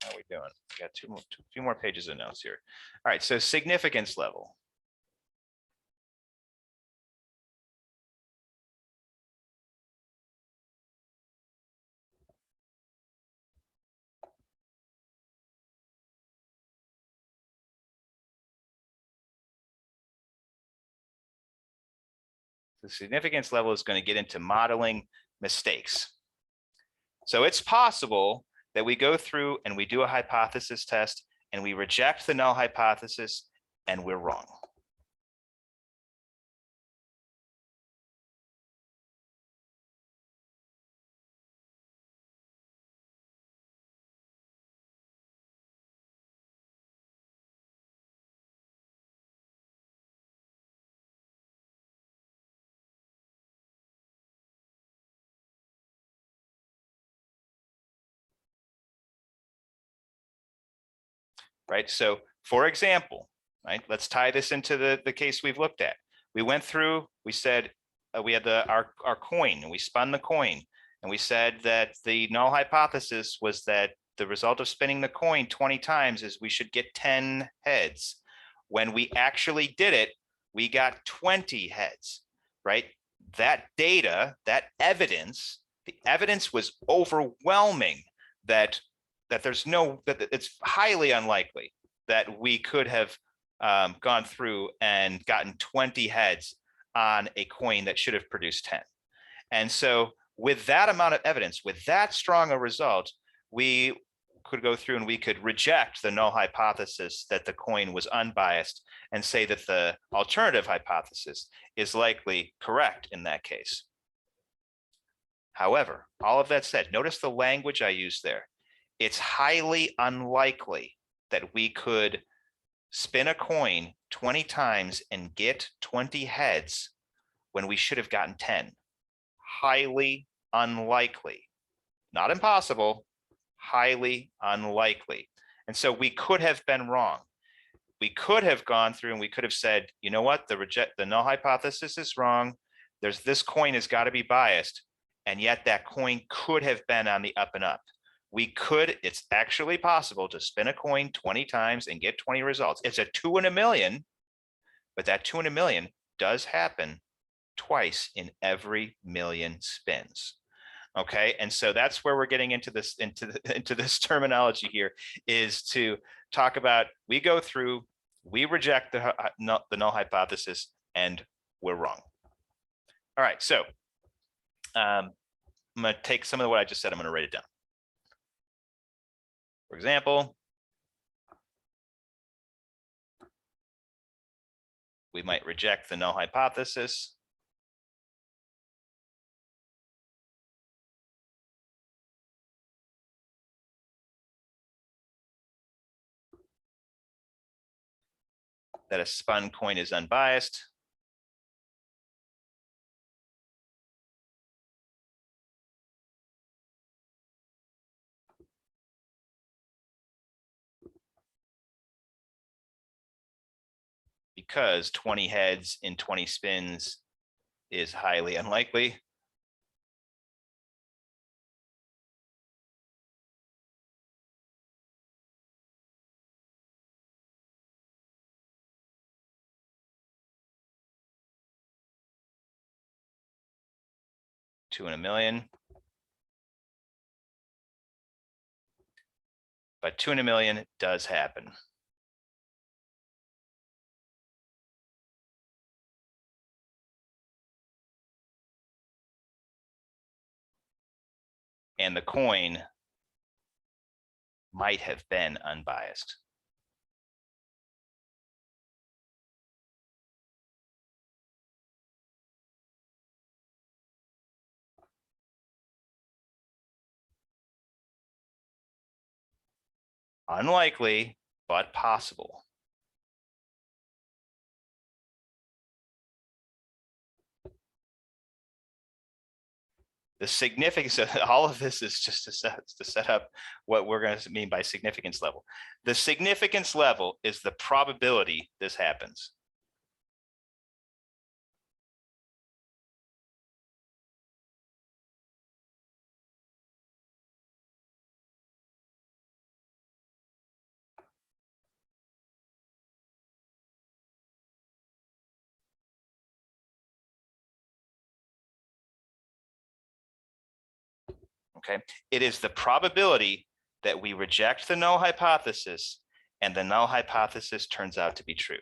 How are we doing? We got a few more pages of notes here. All right, so significance level. The significance level is going to get into modeling mistakes. So it's possible that we go through and we do a hypothesis test and we reject the null hypothesis and we're wrong. Right? So for example, right, let's tie this into the case we've looked at. We went through, we said we had our coin and we spun the coin and we said that the null hypothesis was that the result of spinning the coin 20 times is we should get 10 heads. When we actually did it, we got 20 heads, right? That data, that evidence, the evidence was overwhelming that it's highly unlikely that we could have gone through and gotten 20 heads on a coin that should have produced 10. And so with that amount of evidence, with that strong a result, we could go through and we could reject the null hypothesis that the coin was unbiased and say that the alternative hypothesis is likely correct in that case. However, all of that said, notice the language I used there. It's highly unlikely that we could spin a coin 20 times and get 20 heads when we should have gotten 10. Highly unlikely. Not impossible, highly unlikely. And so we could have been wrong. We could have gone through and we could have said, you know what, the null hypothesis is wrong. This coin has got to be biased. And yet that coin could have been on the up and up. It's actually possible to spin a coin 20 times and get 20 results. It's a 2 in a million, but that 2 in a million does happen twice in every million spins. Okay, and so that's where we're getting into this terminology here, is to talk about, we go through, we reject the null hypothesis, and we're wrong. All right, so I'm going to take some of what I just said, I'm going to write it down. For example, we might reject the null hypothesis. That a spun coin is unbiased. Because 20 heads in 20 spins is highly unlikely. Two in a million. But 2 in a million does happen. And the coin might have been unbiased. Unlikely, but possible. The significance of all of this is just to set up what we're going to mean by significance level. The significance level is the probability this happens. Okay, it is the probability that we reject the null hypothesis and the null hypothesis turns out to be true.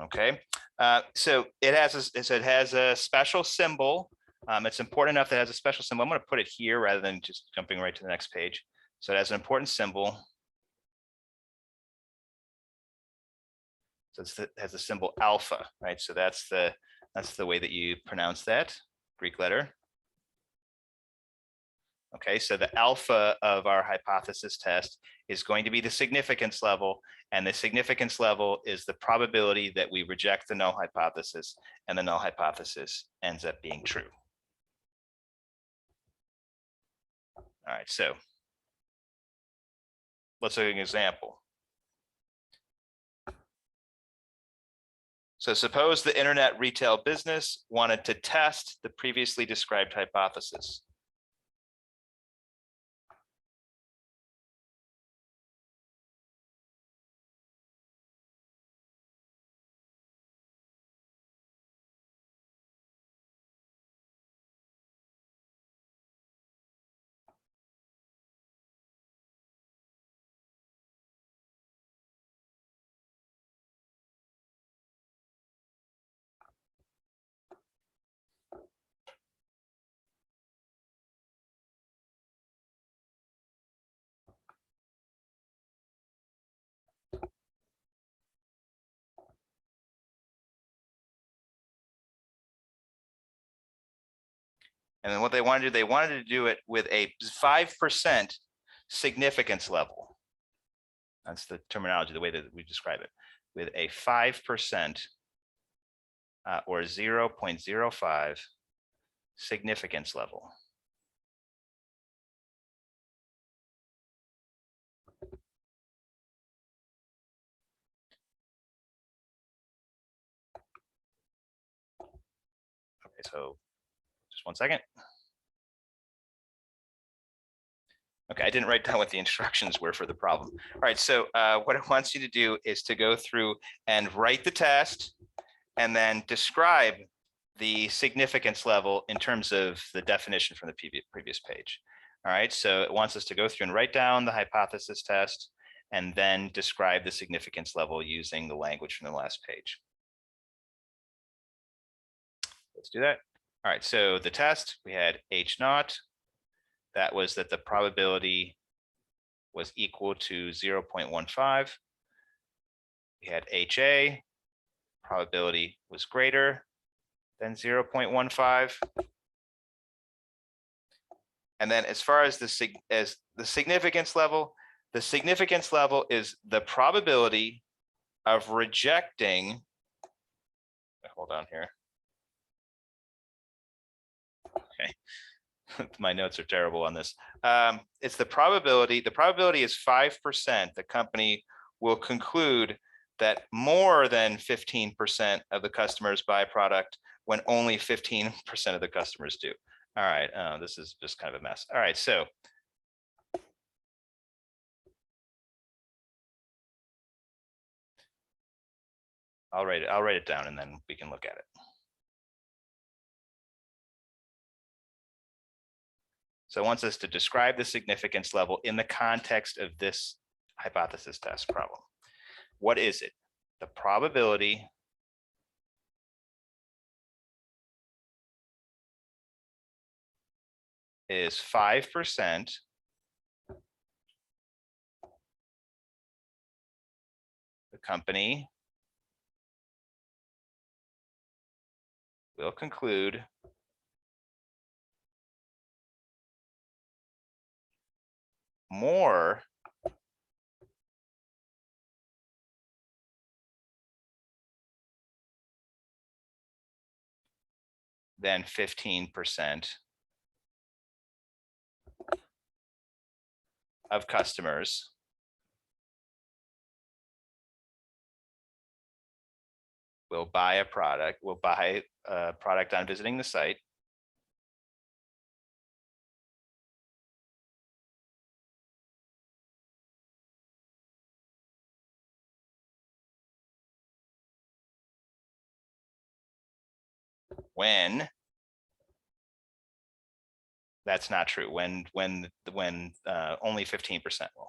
Okay, so it has a special symbol. It's important enough that it has a special symbol. I'm going to put it here rather than just jumping right to the next page. So it has an important symbol. So it has the symbol alpha, right? So that's the way that you pronounce that Greek letter. Okay, so the alpha of our hypothesis test is going to be the significance level, and the significance level is the probability that we reject the null hypothesis and the null hypothesis ends up being true. All right, so let's look at an example. So suppose the internet retail business wanted to test the previously described hypothesis. And then what they wanted to do, they wanted to do it with a 5% significance level. That's the terminology, the way that we describe it, with a 5% or 0.05 significance level. Okay, so just one second. Okay, I didn't write down what the instructions were for the problem. All right, so what it wants you to do is to go through and write the test and then describe the significance level in terms of the definition from the previous page. All right, so it wants us to go through and write down the hypothesis test and then describe the significance level using the language from the last page. Let's do that. All right, so the test, we had H naught. That was that the probability was equal to 0.15. We had HA, probability was greater than 0.15. And then as far as the significance level is the probability of rejecting, hold on here. Okay. My notes are terrible on this. It's the probability is 5%. The company will conclude that more than 15% of the customers buy a product when only 15% of the customers do. All right, this is just kind of a mess. All right, so I'll write it down and then we can look at it. So it wants us to describe the significance level in the context of this hypothesis test problem. What is it? The probability is 5%. The company will conclude more than 15% of customers will buy a product on visiting the site when that's not true, when only 15% will.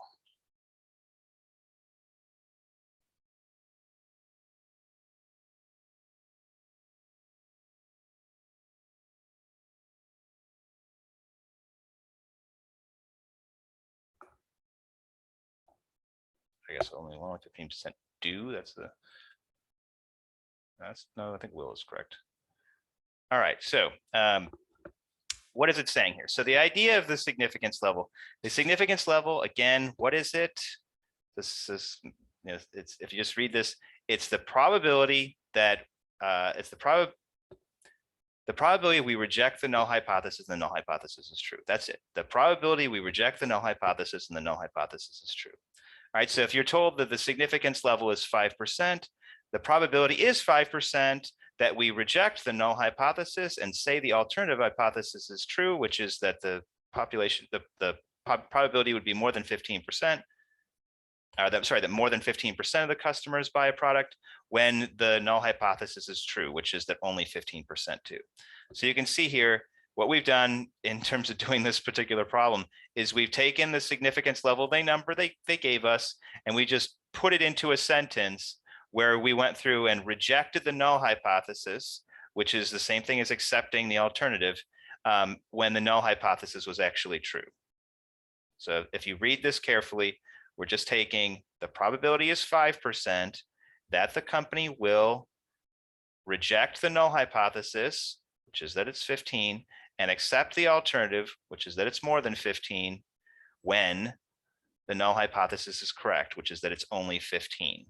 I guess only 15% do. No, I think will is correct. All right, so what is it saying here? So the idea of the significance level, again, what is it? This is, it's, if you just read this, it's the probability that the probability we reject the null hypothesis and the null hypothesis is true. That's it. The probability we reject the null hypothesis and the null hypothesis is true. All right, so if you're told that the significance level is 5%, the probability is 5% that we reject the null hypothesis and say the alternative hypothesis is true, which is that the population, the probability would be more than 15%. That more than 15% of the customers buy a product when the null hypothesis is true, which is that only 15% do. So you can see here, what we've done in terms of doing this particular problem is we've taken the significance level they gave us, and we just put it into a sentence where we went through and rejected the null hypothesis, which is the same thing as accepting the alternative, when the null hypothesis was actually true. So if you read this carefully, we're just taking the probability is 5% that the company will reject the null hypothesis, which is that it's 15, and accept the alternative, which is that it's more than 15, when the null hypothesis is correct, which is that it's only 15.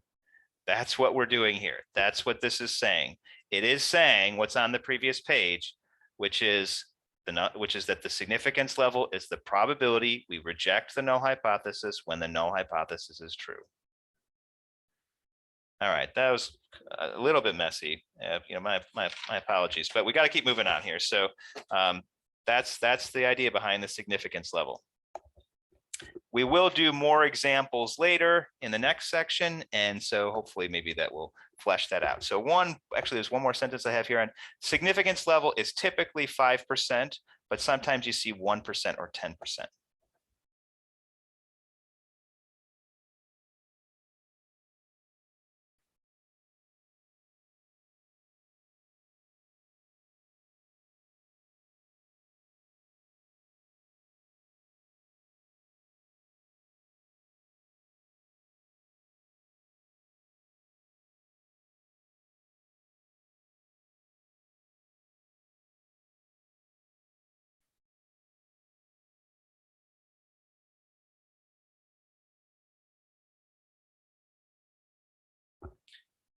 That's what we're doing here. That's what this is saying. It is saying what's on the previous page, which is that the significance level is the probability we reject the null hypothesis when the null hypothesis is true. All right, that was a little bit messy. My apologies, but we got to keep moving on here. So that's the idea behind the significance level. We will do more examples later in the next section, and so hopefully maybe that will flesh that out. So actually there's one more sentence I have here on significance level is typically 5%, but sometimes you see 1% or 10%.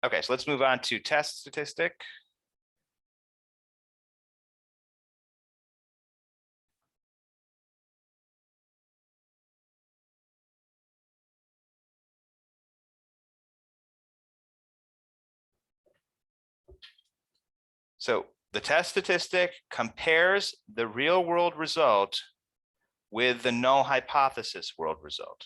Okay, so let's move on to test statistic. So the test statistic compares the real world result with the null hypothesis world result.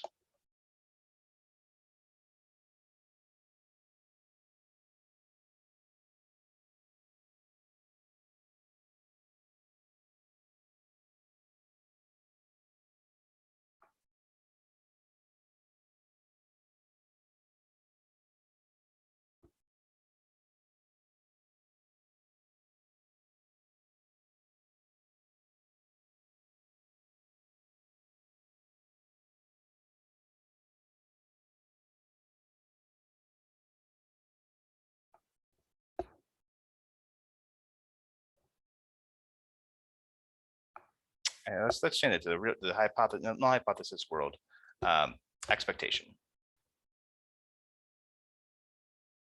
Let's change it to the null hypothesis world expectation.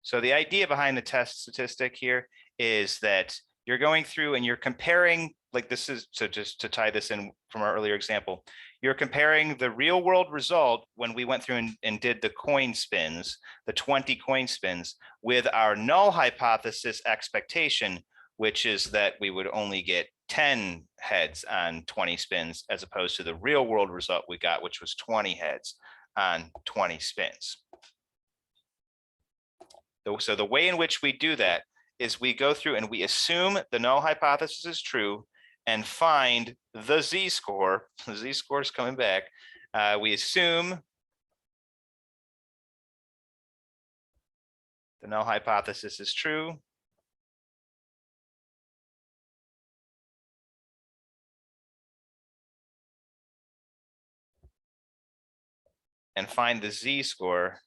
So the idea behind the test statistic here is that you're going through and you're comparing, like this is, so just to tie this in from our earlier example, you're comparing the real world result when we went through and did the coin spins, the 20 coin spins, with our null hypothesis expectation, which is that we would only get 10 heads on 20 spins, as opposed to the real world result we got, which was 20 heads on 20 spins. So the way in which we do that is we go through and we assume the null hypothesis is true and find the z-score. The z-score is coming back. We assume the null hypothesis is true. and find the z-score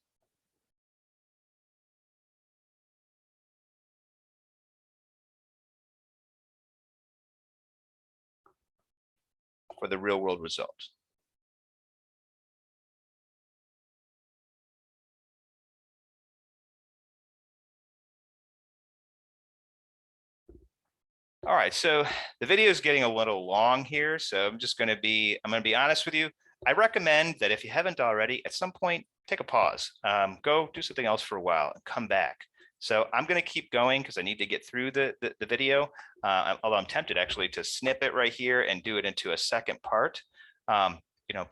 for the real world result. All right, so the video is getting a little long here, so I'm going to be honest with you. I recommend that if you haven't already, at some point, take a pause, go do something else for a while and come back. So I'm going to keep going because I need to get through the video, although I'm tempted actually to snip it right here and do it into a second part. But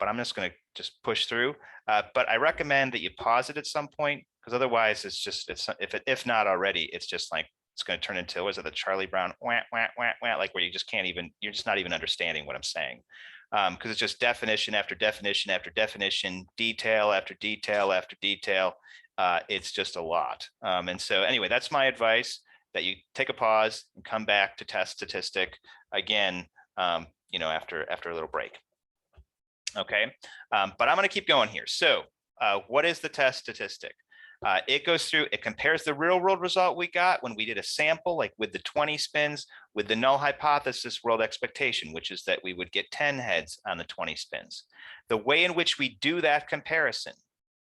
I'm just going to just push through. But I recommend that you pause it at some point, because otherwise if not already, it's just like, it's going to turn into, was it the Charlie Brown wah, wah, wah, wah, like where you just can't even, you're just not even understanding what I'm saying. Because it's just definition after definition after definition, detail after detail after detail. It's just a lot. And so anyway, that's my advice, that you take a pause and come back to test statistic again, after a little break. Okay, but I'm going to keep going here. So what is the test statistic? It goes through, it compares the real world result we got when we did a sample, like with the 20 spins, with the null hypothesis world expectation, which is that we would get 10 heads on the 20 spins. The way in which we do that comparison,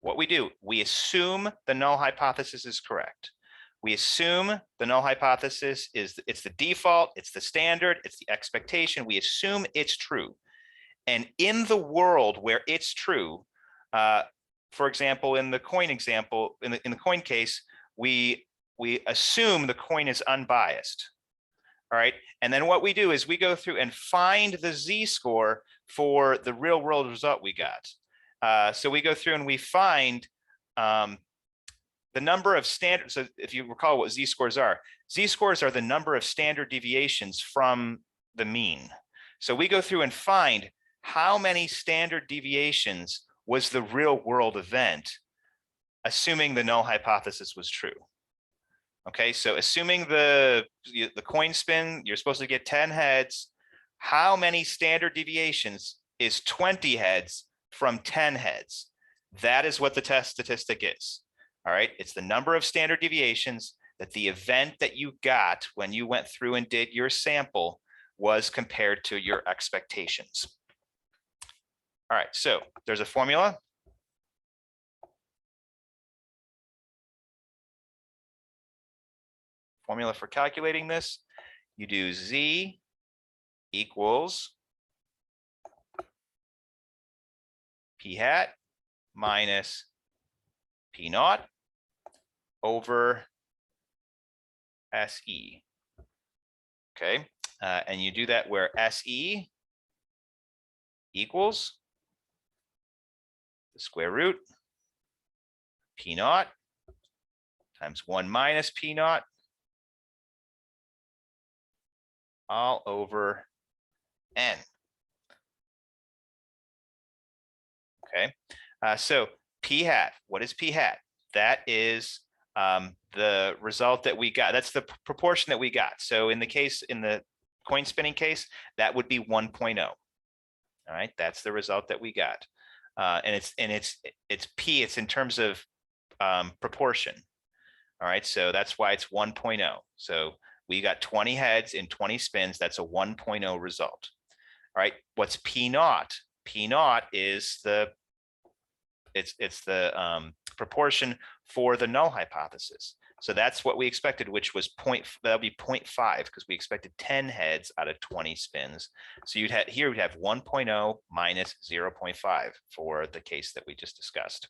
what we do, we assume the null hypothesis is correct. We assume the null hypothesis is, it's the default, it's the standard, it's the expectation. We assume it's true. And in the world where it's true, for example, in the coin example, in the coin case, we assume the coin is unbiased. All right. And then what we do is we go through and find the z-score for the real world result we got. So we go through and we find the number of standard. So if you recall what z-scores are the number of standard deviations from the mean. So we go through and find how many standard deviations was the real world event, assuming the null hypothesis was true. Okay, so assuming the coin spin, you're supposed to get 10 heads. How many standard deviations is 20 heads from 10 heads? That is what the test statistic is. All right, it's the number of standard deviations that the event that you got when you went through and did your sample was compared to your expectations. All right, so there's a formula. Formula for calculating this, you do z equals p hat minus p naught over SE. Okay, and you do that where SE equals the square root p naught times 1 minus p naught all over n. Okay, so p hat, what is p hat? That is the result that we got. That's the proportion that we got. So in the coin spinning case, that would be 1.0. All right, that's the result that we got. And it's p, it's in terms of proportion. All right, so that's why it's 1.0. So we got 20 heads in 20 spins. That's a 1.0 result. All right, what's p naught? P naught is the proportion for the null hypothesis. So that's what we expected, which was that'll be 0.5, because we expected 10 heads out of 20 spins. So we'd have 1.0 minus 0.5 for the case that we just discussed.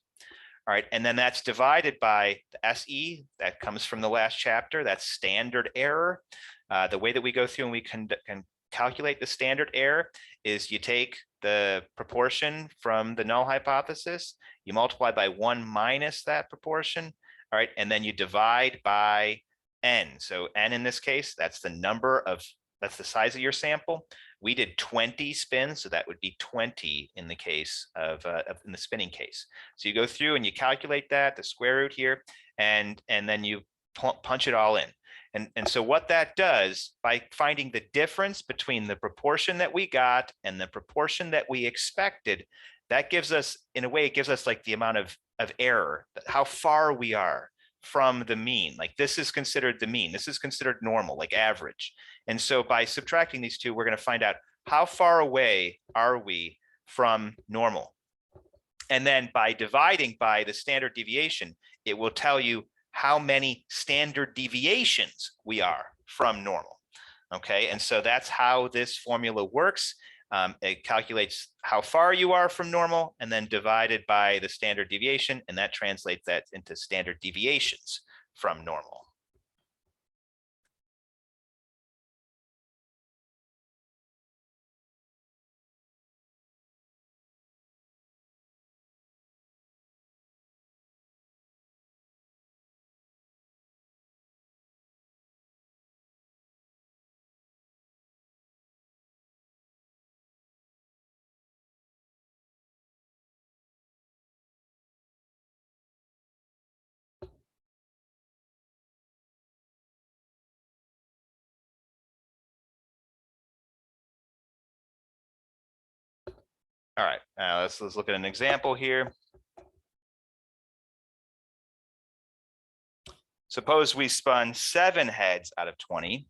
All right, and then that's divided by the SE that comes from the last chapter. That's standard error. The way that we go through and we can calculate the standard error is you take the proportion from the null hypothesis, you multiply by 1 minus that proportion, all right, and then you divide by n. So n in this case, that's the size of your sample. We did 20 spins, so that would be 20 in the case of in the spinning case. So you go through and you calculate that, the square root here, and then you punch it all in. And so what that does, by finding the difference between the proportion that we got and the proportion that we expected, that gives us, in a way, it gives us like the amount of error, how far we are from the mean. Like this is considered the mean. This is considered normal, like average. And so by subtracting these two, we're going to find out how far away are we from normal. And then by dividing by the standard deviation, it will tell you how many standard deviations we are from normal. Okay, and so that's how this formula works. It calculates how far you are from normal and then divided by the standard deviation, and that translates that into standard deviations from normal. All right, let's look at an example here. Suppose we spun 7 heads out of 20.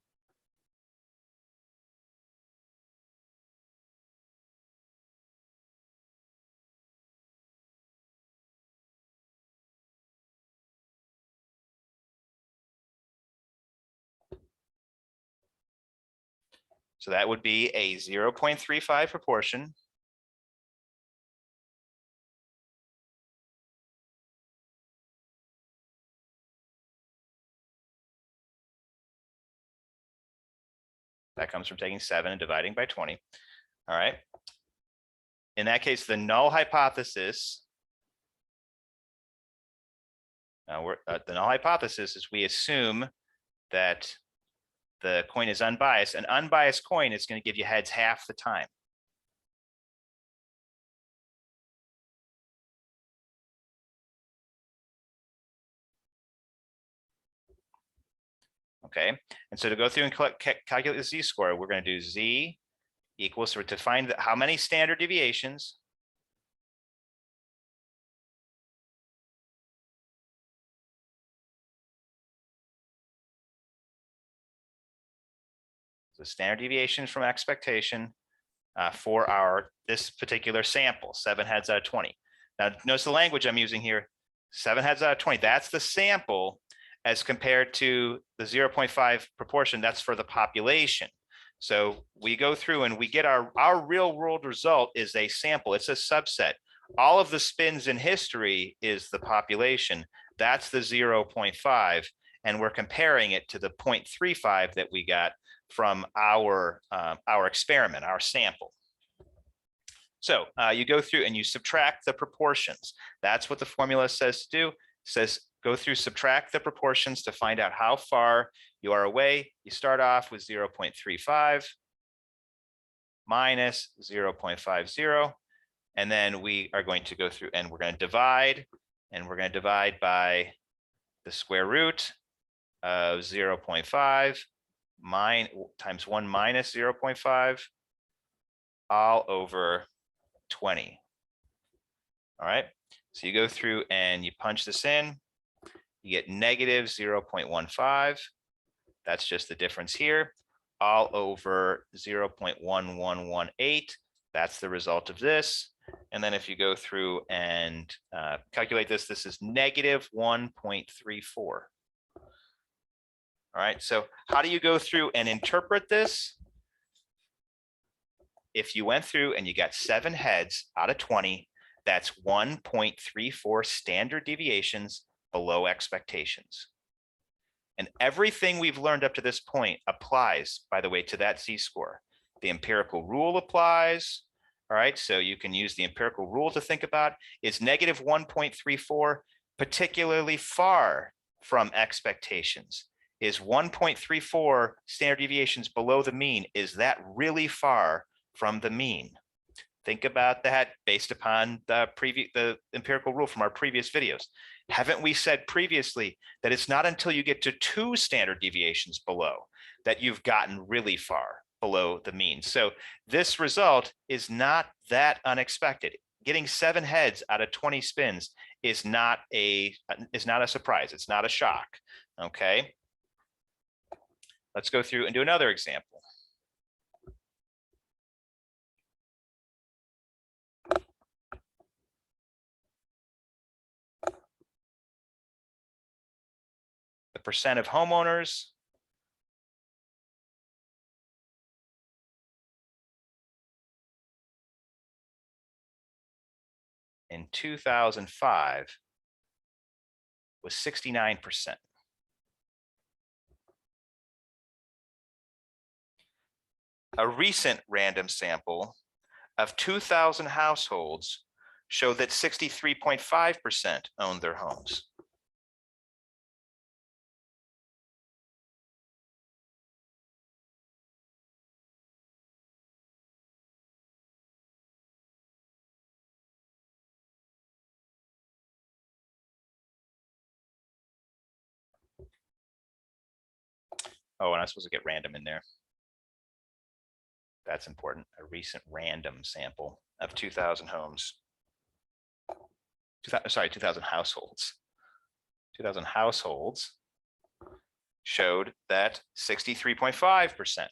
So that would be a 0.35 proportion. That comes from taking 7 and dividing by 20. All right. In that case, the null hypothesis, the null hypothesis is we assume that the coin is unbiased. An unbiased coin is going to give you heads half the time. Okay, and so to go through and calculate the z-score, we're going to do z equals, so to find how many standard deviations. The standard deviations from expectation for this particular sample, 7 heads out of 20. Now, notice the language I'm using here, 7 heads out of 20. That's the sample as compared to the 0.5 proportion. That's for the population. So we go through and we get our real world result is a sample. It's a subset. All of the spins in history is the population. That's the 0.5. And we're comparing it to the 0.35 that we got from our experiment, our sample. So you go through and you subtract the proportions. That's what the formula says to do. It says go through, subtract the proportions to find out how far you are away. You start off with 0.35 minus 0.50. And then we are going to go through and we're going to divide, and we're going to divide by the square root of 0.5 times 1 minus 0.5 all over 20. All right, so you go through and you punch this in, you get negative 0.15. That's just the difference here, all over 0.1118. That's the result of this. And then if you go through and calculate this, this is negative 1.34. All right, so how do you go through and interpret this? If you went through and you got 7 heads out of 20, that's 1.34 standard deviations below expectations. And everything we've learned up to this point applies, by the way, to that z-score. The empirical rule applies. All right, so you can use the empirical rule to think about, is negative 1.34 particularly far from expectations? Is 1.34 standard deviations below the mean, is that really far from the mean? Think about that based upon the empirical rule from our previous videos. Haven't we said previously that it's not until you get to 2 standard deviations below that you've gotten really far below the mean? So this result is not that unexpected. getting 7 heads out of 20 spins is not a surprise. It's not a shock. Okay. Let's go through and do another example. The percent of homeowners in 2005 was 69%. A recent random sample of 2,000 households showed that 63.5% owned their homes. Oh, and I'm supposed to get random in there. That's important. A recent random sample of 2,000 homes. 2,000 households. 2,000 households showed that 63.5%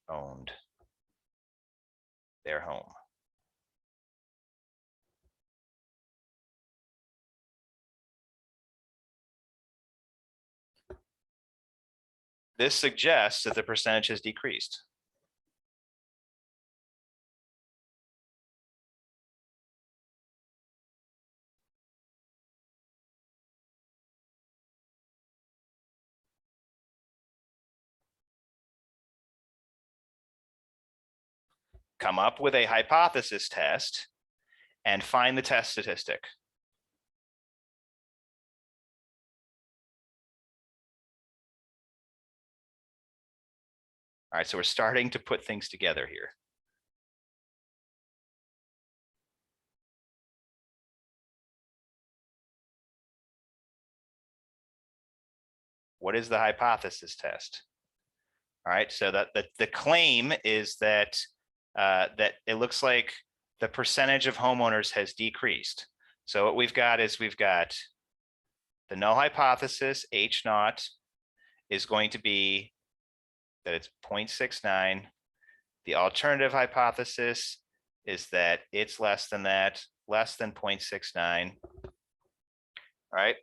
owned their home. This suggests that the percentage has decreased. Come up with a hypothesis test and find the test statistic. All right, so we're starting to put things together here. What is the hypothesis test? All right, so that the claim is that that it looks like the percentage of homeowners has decreased. So what we've got is we've got the null hypothesis, H naught, is going to be that it's 0.69. The alternative hypothesis is that it's less than that, less than 0.69. All right.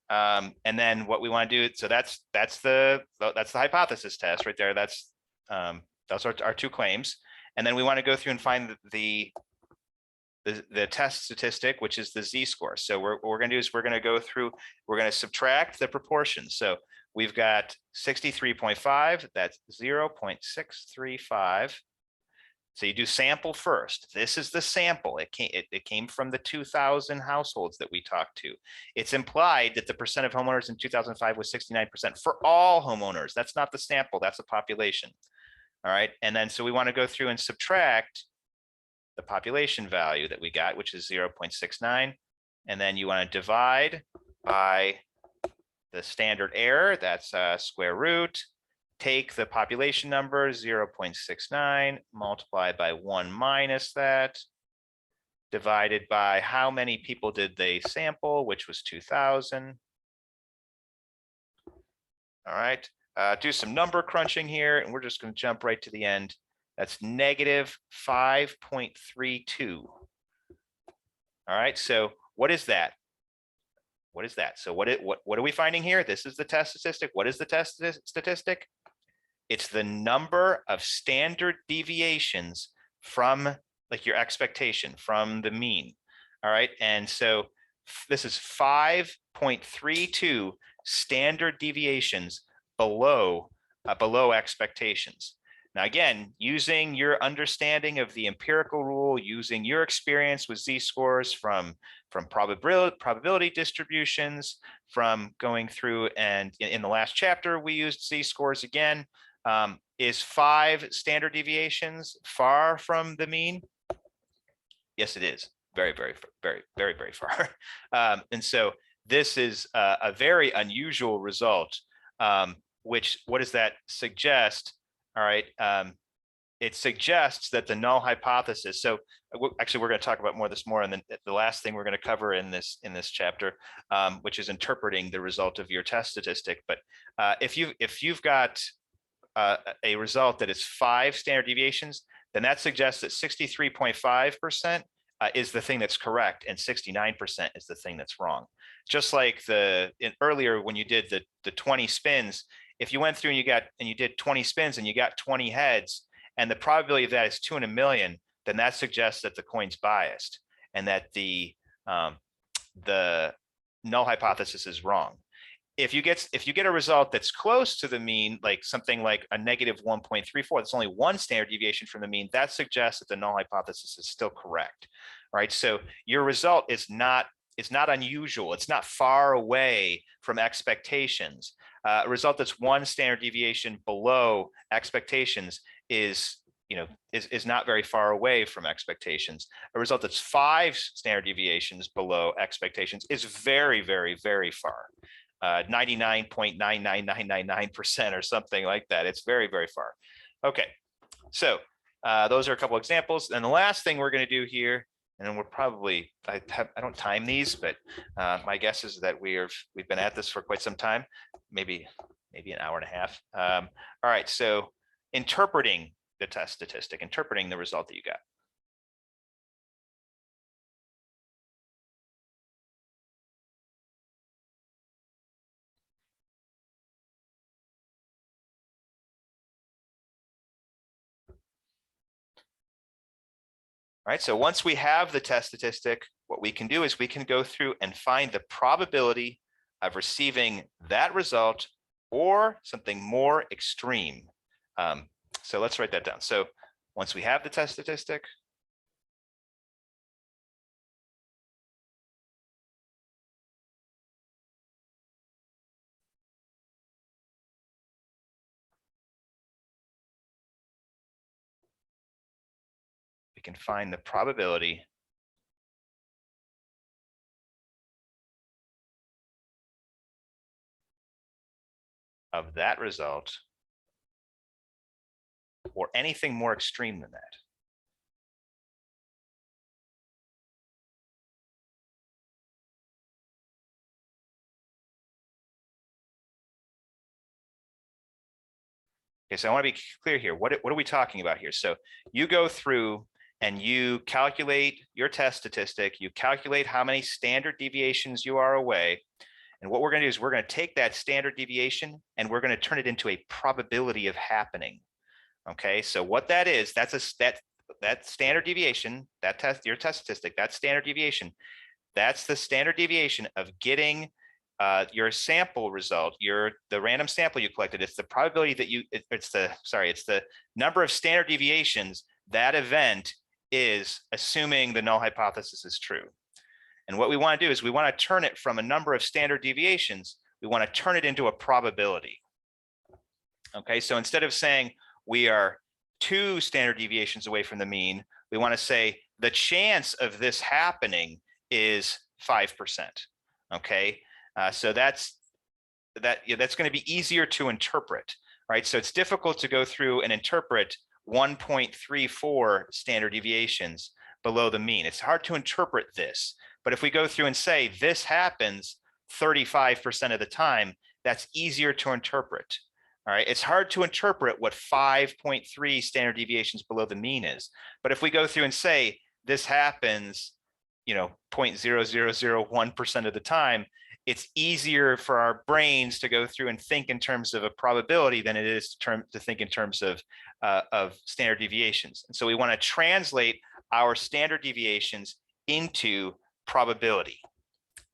And then what we want to do, so that's the hypothesis test right there. That's those are our two claims. And then we want to go through and find the test statistic, which is the z-score. So what we're going to do is we're going to go through, we're going to subtract the proportions. So we've got 63.5, that's 0.635. So you do sample first. This is the sample. It came from the 2,000 households that we talked to. It's implied that the percent of homeowners in 2005 was 69% for all homeowners. That's not the sample, that's a population. All right, and then so we want to go through and subtract the population value that we got, which is 0.69. And then you want to divide by the standard error, that's square root. Take the population number 0.69, multiply by 1 minus that, divided by how many people did they sample, which was 2,000. All right, do some number crunching here, and we're just going to jump right to the end. That's negative 5.32. All right, so what is that? What is that? So what are we finding here? This is the test statistic. What is the test statistic? It's the number of standard deviations from like your expectation from the mean. All right, and so this is 5.32 standard deviations below expectations. Now, again, using your understanding of the empirical rule, using your experience with z-scores from probability distributions, from going through, and in the last chapter, we used z-scores again. Is 5 standard deviations far from the mean? Yes, it is. Very far. And so this is a very unusual result. what does that suggest? All right. It suggests that the null hypothesis. So actually, we're going to talk about this more, and then the last thing we're going to cover in this chapter, which is interpreting the result of your test statistic. But if you've got a result that is 5 standard deviations, then that suggests that 63.5% is the thing that's correct, and 69% is the thing that's wrong. Just like earlier when you did the 20 spins, if you went through and you did 20 spins and you got 20 heads, and the probability of that is 2 in a million, then that suggests that the coin's biased and that the null hypothesis is wrong. If you get a result that's close to the mean, like something like a negative 1.34, that's only 1 standard deviation from the mean, that suggests that the null hypothesis is still correct. Right? So your result is not unusual. It's not far away from expectations. A result that's 1 standard deviation below expectations is not very far away from expectations. A result that's 5 standard deviations below expectations is very, very, very far. 99.99999% or something like that. It's very, very far. Okay, so those are a couple examples. And the last thing we're going to do here, and we're probably, I don't time these, but my guess is that we've been at this for quite some time, maybe an hour and a half. All right, so interpreting the test statistic, interpreting the result that you got. All right, so once we have the test statistic, what we can do is we can go through and find the probability of receiving that result or something more extreme. So let's write that down. So once we have the test statistic, we can find the probability of that result or anything more extreme than that. Okay, so I want to be clear here. What are we talking about here? So you go through and you calculate your test statistic, you calculate how many standard deviations you are away. And what we're going to do is we're going to take that standard deviation and we're going to turn it into a probability of happening. Okay, so what that is, that standard deviation, your test statistic, that standard deviation, that's the standard deviation of getting your sample result, the random sample you collected. It's the probability that it's the number of standard deviations that event is assuming the null hypothesis is true. And what we want to do is we want to turn it from a number of standard deviations, we want to turn it into a probability. Okay, so instead of saying we are 2 standard deviations away from the mean, we want to say the chance of this happening is 5%. Okay, so that's going to be easier to interpret, right? So it's difficult to go through and interpret 1.34 standard deviations below the mean. It's hard to interpret this, but if we go through and say this happens 35% of the time, that's easier to interpret. All right, it's hard to interpret what 5.3 standard deviations below the mean is, but if we go through and say this happens, 0.0001% of the time, it's easier for our brains to go through and think in terms of a probability than it is to think in terms of standard deviations. And so we want to translate our standard deviations into probability.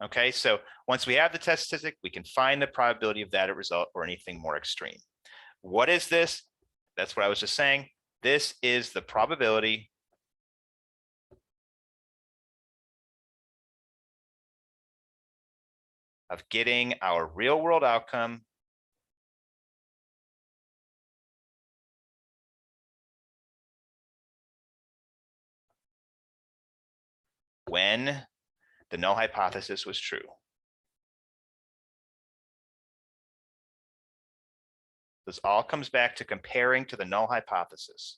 Okay, so once we have the test statistic, we can find the probability of that result or anything more extreme. What is this? That's what I was just saying. This is the probability of getting our real world outcome when the null hypothesis was true. This all comes back to comparing to the null hypothesis,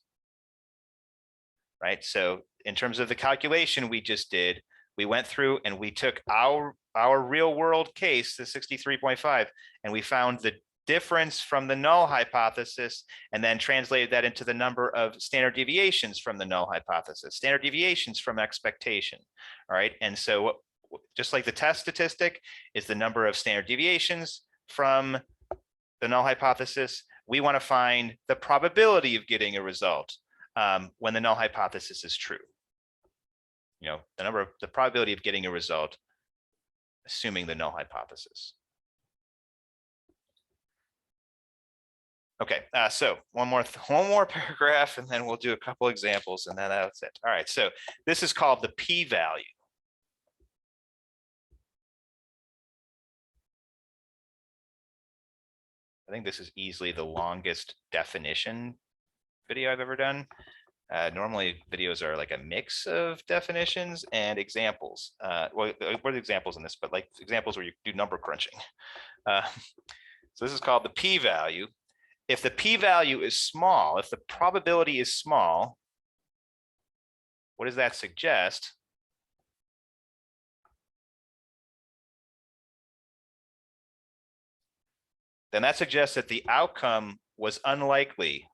right? So in terms of the calculation we just did, we went through and we took our real world case, the 63.5, and we found the difference from the null hypothesis and then translated that into the number of standard deviations from the null hypothesis, standard deviations from expectation, all right? And so just like the test statistic is the number of standard deviations from the null hypothesis, we want to find the probability of getting a result when the null hypothesis is true. You know, the probability of getting a result, assuming the null hypothesis. Okay, so one more paragraph, and then we'll do a couple examples, and then that's it. All right, so this is called the p-value. I think this is easily the longest definition video I've ever done. Normally videos are like a mix of definitions and examples. Well, what are the examples in this? But like examples where you do number crunching. So this is called the p-value. If the p-value is small, if the probability is small, what does that suggest? Then that suggests that the outcome was unlikely.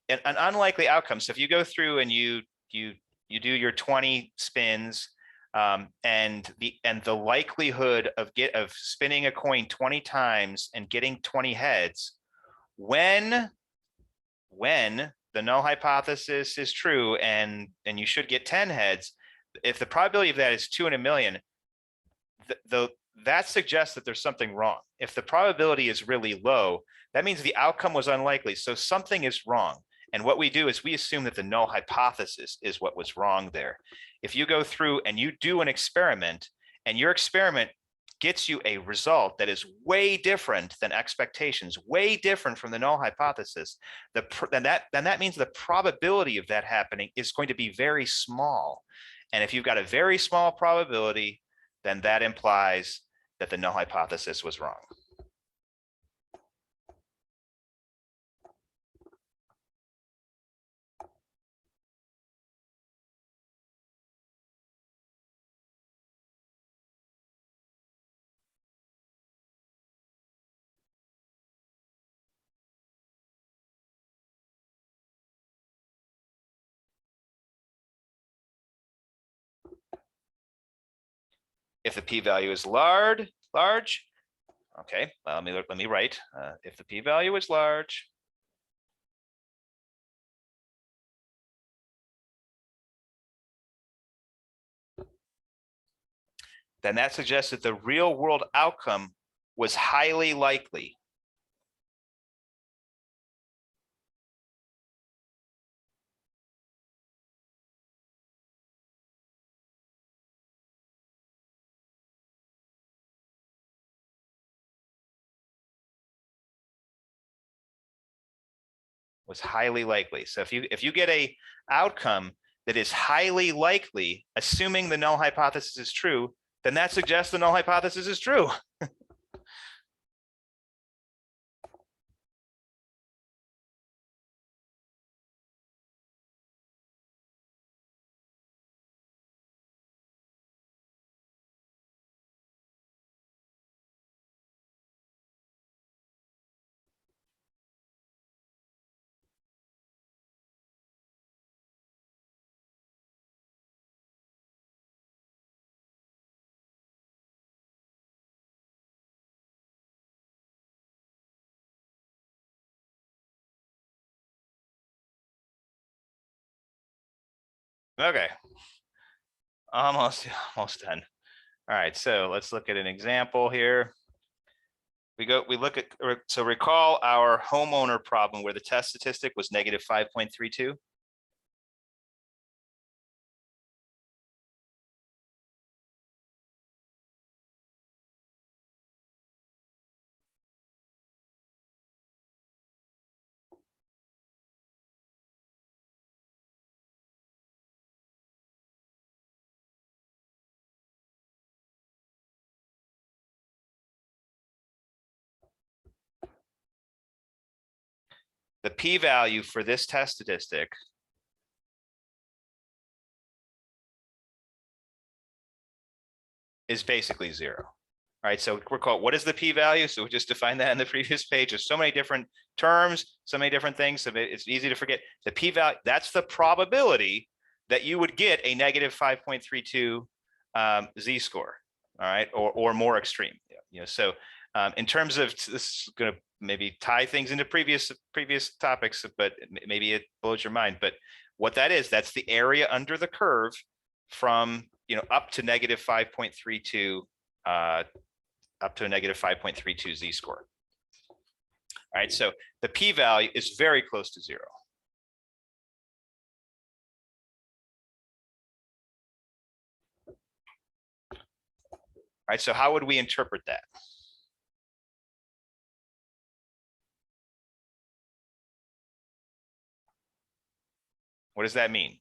An unlikely outcome. So if you go through and you do your 20 spins, and the likelihood of spinning a coin 20 times and getting 20 heads, when the null hypothesis is true and you should get 10 heads, if the probability of that is 2 in a million, that suggests that there's something wrong. If the probability is really low, that means the outcome was unlikely. So something is wrong. And what we do is we assume that the null hypothesis is what was wrong there. If you go through and you do an experiment and your experiment gets you a result that is way different than expectations, way different from the null hypothesis, then that means the probability of that happening is going to be very small. And if you've got a very small probability, then that implies that the null hypothesis was wrong. If the p-value is large, okay, let me write. If the p-value is large, then that suggests that the real world outcome was highly likely. Was highly likely. So if you get a outcome that is highly likely, assuming the null hypothesis is true, then that suggests the null hypothesis is true. Okay, almost done. All right, so let's look at an example here. So recall our homeowner problem where the test statistic was negative 5.32. the p-value for this test statistic is basically 0. All right, so recall, what is the p-value? So we just defined that in the previous page. There's so many different terms, so many different things, so it's easy to forget. The p-value, that's the probability that you would get a negative 5.32 z-score, all right, or more extreme. So in terms of, this is going to maybe tie things into previous topics, but maybe it blows your mind. But what that is, that's the area under the curve from up to negative 5.32 up to a negative 5.32 z-score. All right, so the p-value is very close to 0. All right, so how would we interpret that? What does that mean?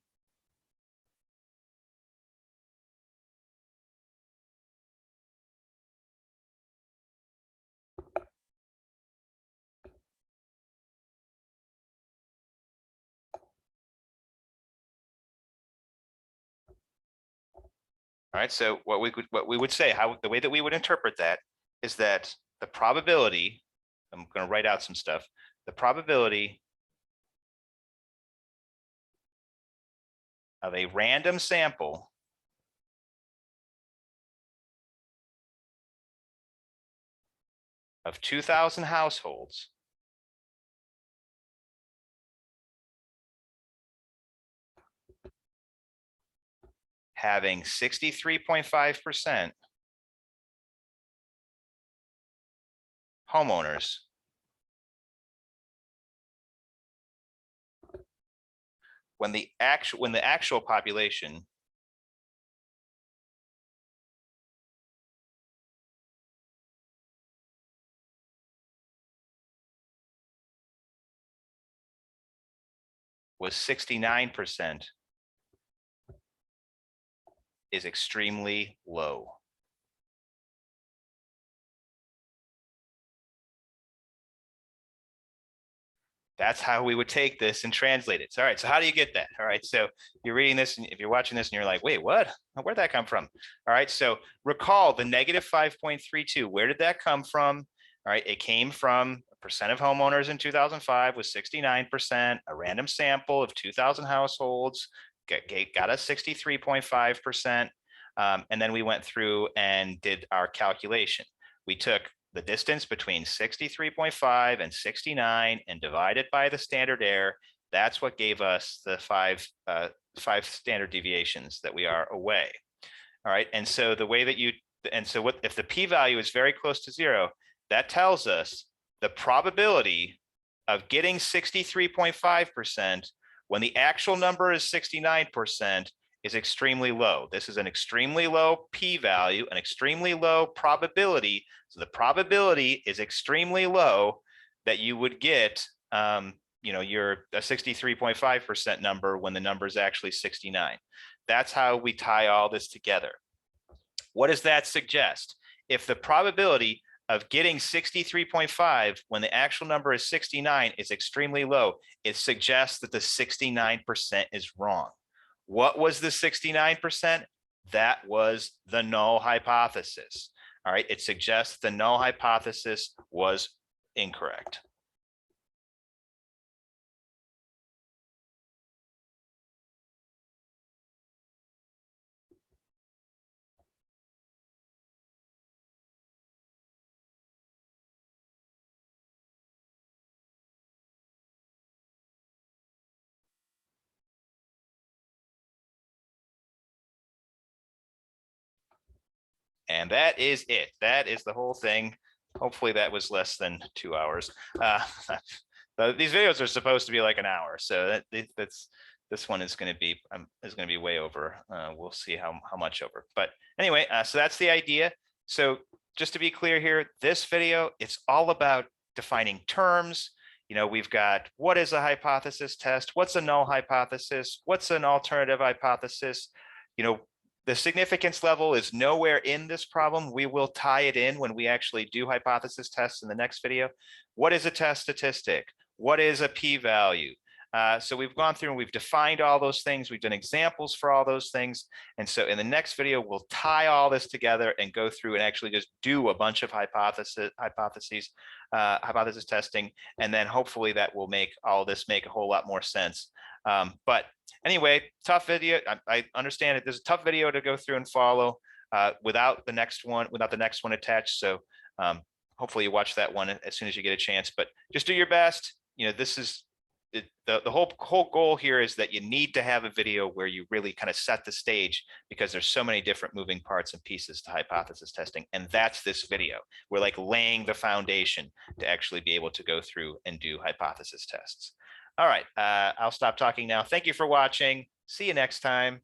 All right, so what we would say, the way that we would interpret that is that the probability, I'm going to write out some stuff, the probability of a random sample of 2,000 households having 63.5% homeowners when the actual population was 69% is extremely low. That's how we would take this and translate it. So, all right, so how do you get that? All right, so you're reading this, and if you're watching this and you're like, wait, what? Where'd that come from? All right, so recall the negative 5.32. Where did that come from? All right, it came from percent of homeowners in 2005 was 69%, a random sample of 2,000 households got us 63.5%. And then we went through and did our calculation. We took the distance between 63.5 and 69 and divided by the standard error. That's what gave us the five standard deviations that we are away. All right, and so the way that what if the p-value is very close to 0, that tells us the probability of getting 63.5% when the actual number is 69% is extremely low. This is an extremely low p-value, an extremely low probability. So the probability is extremely low that you would get your 63.5% number when the number is actually 69. That's how we tie all this together. What does that suggest? If the probability of getting 63.5 when the actual number is 69 is extremely low, it suggests that the 69% is wrong. What was the 69%? That was the null hypothesis. All right, it suggests the null hypothesis was incorrect. And that is it. That is the whole thing. Hopefully that was less than 2 hours. These videos are supposed to be like an hour, so this one is going to be way over. We'll see how much over. But anyway, so that's the idea. So just to be clear here, this video, it's all about defining terms. We've got what is a hypothesis test? What's a null hypothesis? What's an alternative hypothesis? The significance level is nowhere in this problem. We will tie it in when we actually do hypothesis tests in the next video. What is a test statistic? What is a p-value? So we've gone through and we've defined all those things. We've done examples for all those things. And so in the next video, we'll tie all this together and go through and actually just do a bunch of hypothesis testing. And then hopefully that will make all this make a whole lot more sense. But anyway, tough video. I understand it. There's a tough video to go through and follow without the next one attached. So hopefully you watch that one as soon as you get a chance, but just do your best. This is the whole goal here is that you need to have a video where you really kind of set the stage, because there's so many different moving parts and pieces to hypothesis testing. And that's this video. We're like laying the foundation to actually be able to go through and do hypothesis tests. All right, I'll stop talking now. Thank you for watching. See you next time.